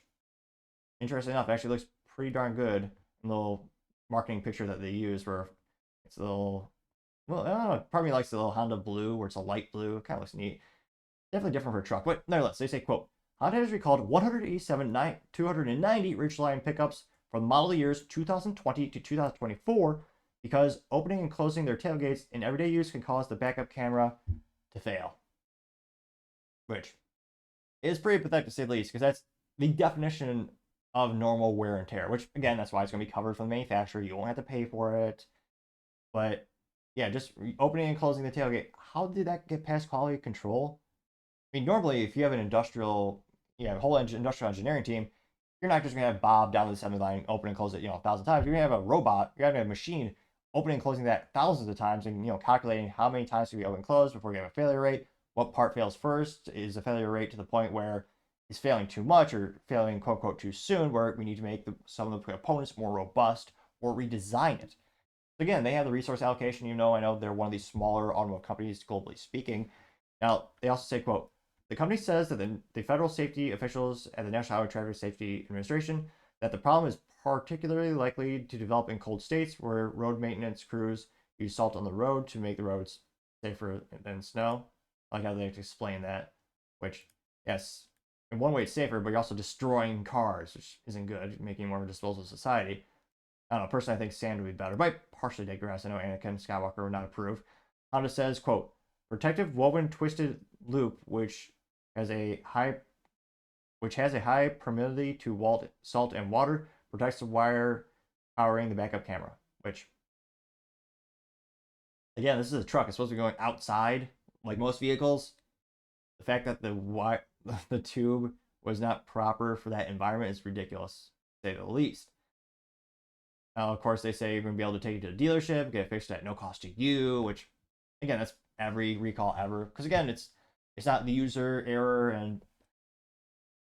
interesting enough, actually looks pretty darn good. A little marketing picture that they use where it's a little, well, I don't know, part of me likes the little Honda blue where it's a light blue. It kind of looks neat. Definitely different for a truck, but nevertheless, they say, quote, Honda has recalled 187 290 Ridgeline pickups from the model years 2020 to 2024 because opening and closing their tailgates in everyday use can cause the backup camera to fail. Which is pretty pathetic to say the least, because that's the definition of normal wear and tear, which, again, that's why it's going to be covered from the manufacturer. You won't have to pay for it. But, yeah, just opening and closing the tailgate, how did that get past quality control? I mean, normally, if you have an industrial engineering team, you're not just going to have Bob down to the assembly line, open and close it, 1,000 times. You're going to have a robot, you're going to have a machine opening and closing that thousands of times and, calculating how many times can we open and close before we have a failure rate. What part fails first? Is the failure rate to the point where it's failing too much or failing quote unquote too soon, where we need to make some of the components more robust or redesign it? Again, they have the resource allocation. I know they're one of these smaller automotive companies, globally speaking. Now, they also say, quote, the company says that the federal safety officials at the National Highway Traffic Safety Administration that the problem is particularly likely to develop in cold states where road maintenance crews use salt on the road to make the roads safer than snow. I like how they explain that, which, yes, in one way it's safer, but you're also destroying cars, which isn't good, making more of a disposable society. I don't know, personally I think sand would be better, but I partially digress. I know Anakin Skywalker would not approve. Honda says, quote, protective woven twisted loop which has a high permeability to salt and water protects the wire powering the backup camera, which, again, this is a truck. It's supposed to be going outside like most vehicles. The fact that the tube was not proper for that environment is ridiculous, to say the least. Now, of course, they say you're going to be able to take it to the dealership, get it fixed at no cost to you, which, again, that's every recall ever. Because, again, it's not the user error and,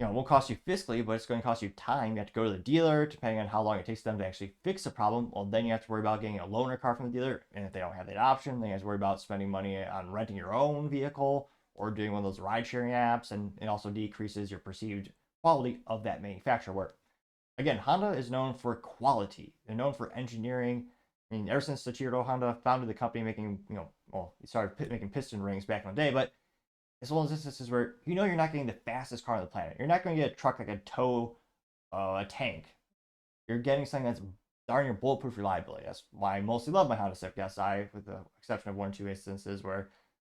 it won't cost you fiscally, but it's going to cost you time. You have to go to the dealer, depending on how long it takes them to actually fix the problem. Well, then you have to worry about getting a loaner car from the dealer. And if they don't have that option, then you have to worry about spending money on renting your own vehicle or doing one of those ride-sharing apps. And it also decreases your perceived quality of that manufacturer work. Again, Honda is known for quality. They're known for engineering. I mean, ever since Soichiro Honda founded the company making, he started making piston rings back in the day, but it's one of those instances where you're not getting the fastest car on the planet. You're not going to get a truck that can tow a tank. You're getting something that's darn near bulletproof reliability. That's why I mostly love my Honda Civic Si, with the exception of one or two instances where,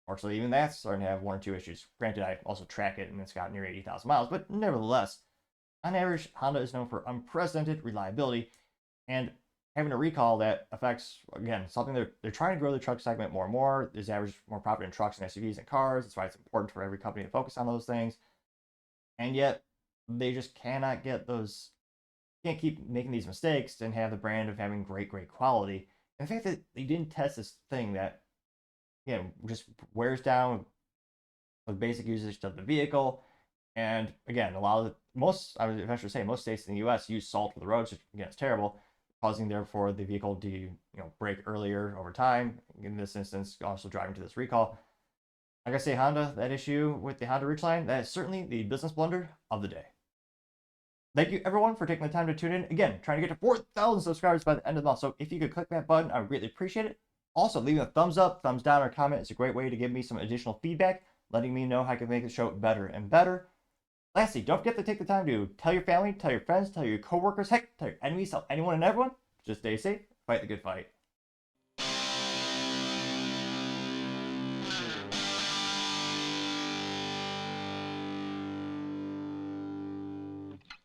fortunately, even that's starting to have one or two issues. Granted, I also track it and it's got near 80,000 miles, but nevertheless, on average, Honda is known for unprecedented reliability and having a recall that affects, again, something they're trying to grow the truck segment more and more. There's average more profit in trucks and SUVs and cars. That's why it's important for every company to focus on those things. And yet, they just cannot get those, can't keep making these mistakes and have the brand of having great quality. And the fact that they didn't test this thing that, just wears down the basic usage of the vehicle. And again, most states in the US use salt for the roads, which again is terrible, causing therefore the vehicle to break earlier over time. In this instance, also driving to this recall. Like I say, Honda, that issue with the Honda Ridgeline, that is certainly the business blunder of the day. Thank you everyone for taking the time to tune in. Again, trying to get to 4,000 subscribers by the end of the month. So if you could click that button, I would greatly appreciate it. Also, leaving a thumbs up, thumbs down, or comment is a great way to give me some additional feedback, letting me know how I can make the show better and better. Lastly, don't forget to take the time to tell your family, tell your friends, tell your coworkers, heck, tell your enemies, tell anyone and everyone. Just stay safe, fight the good fight.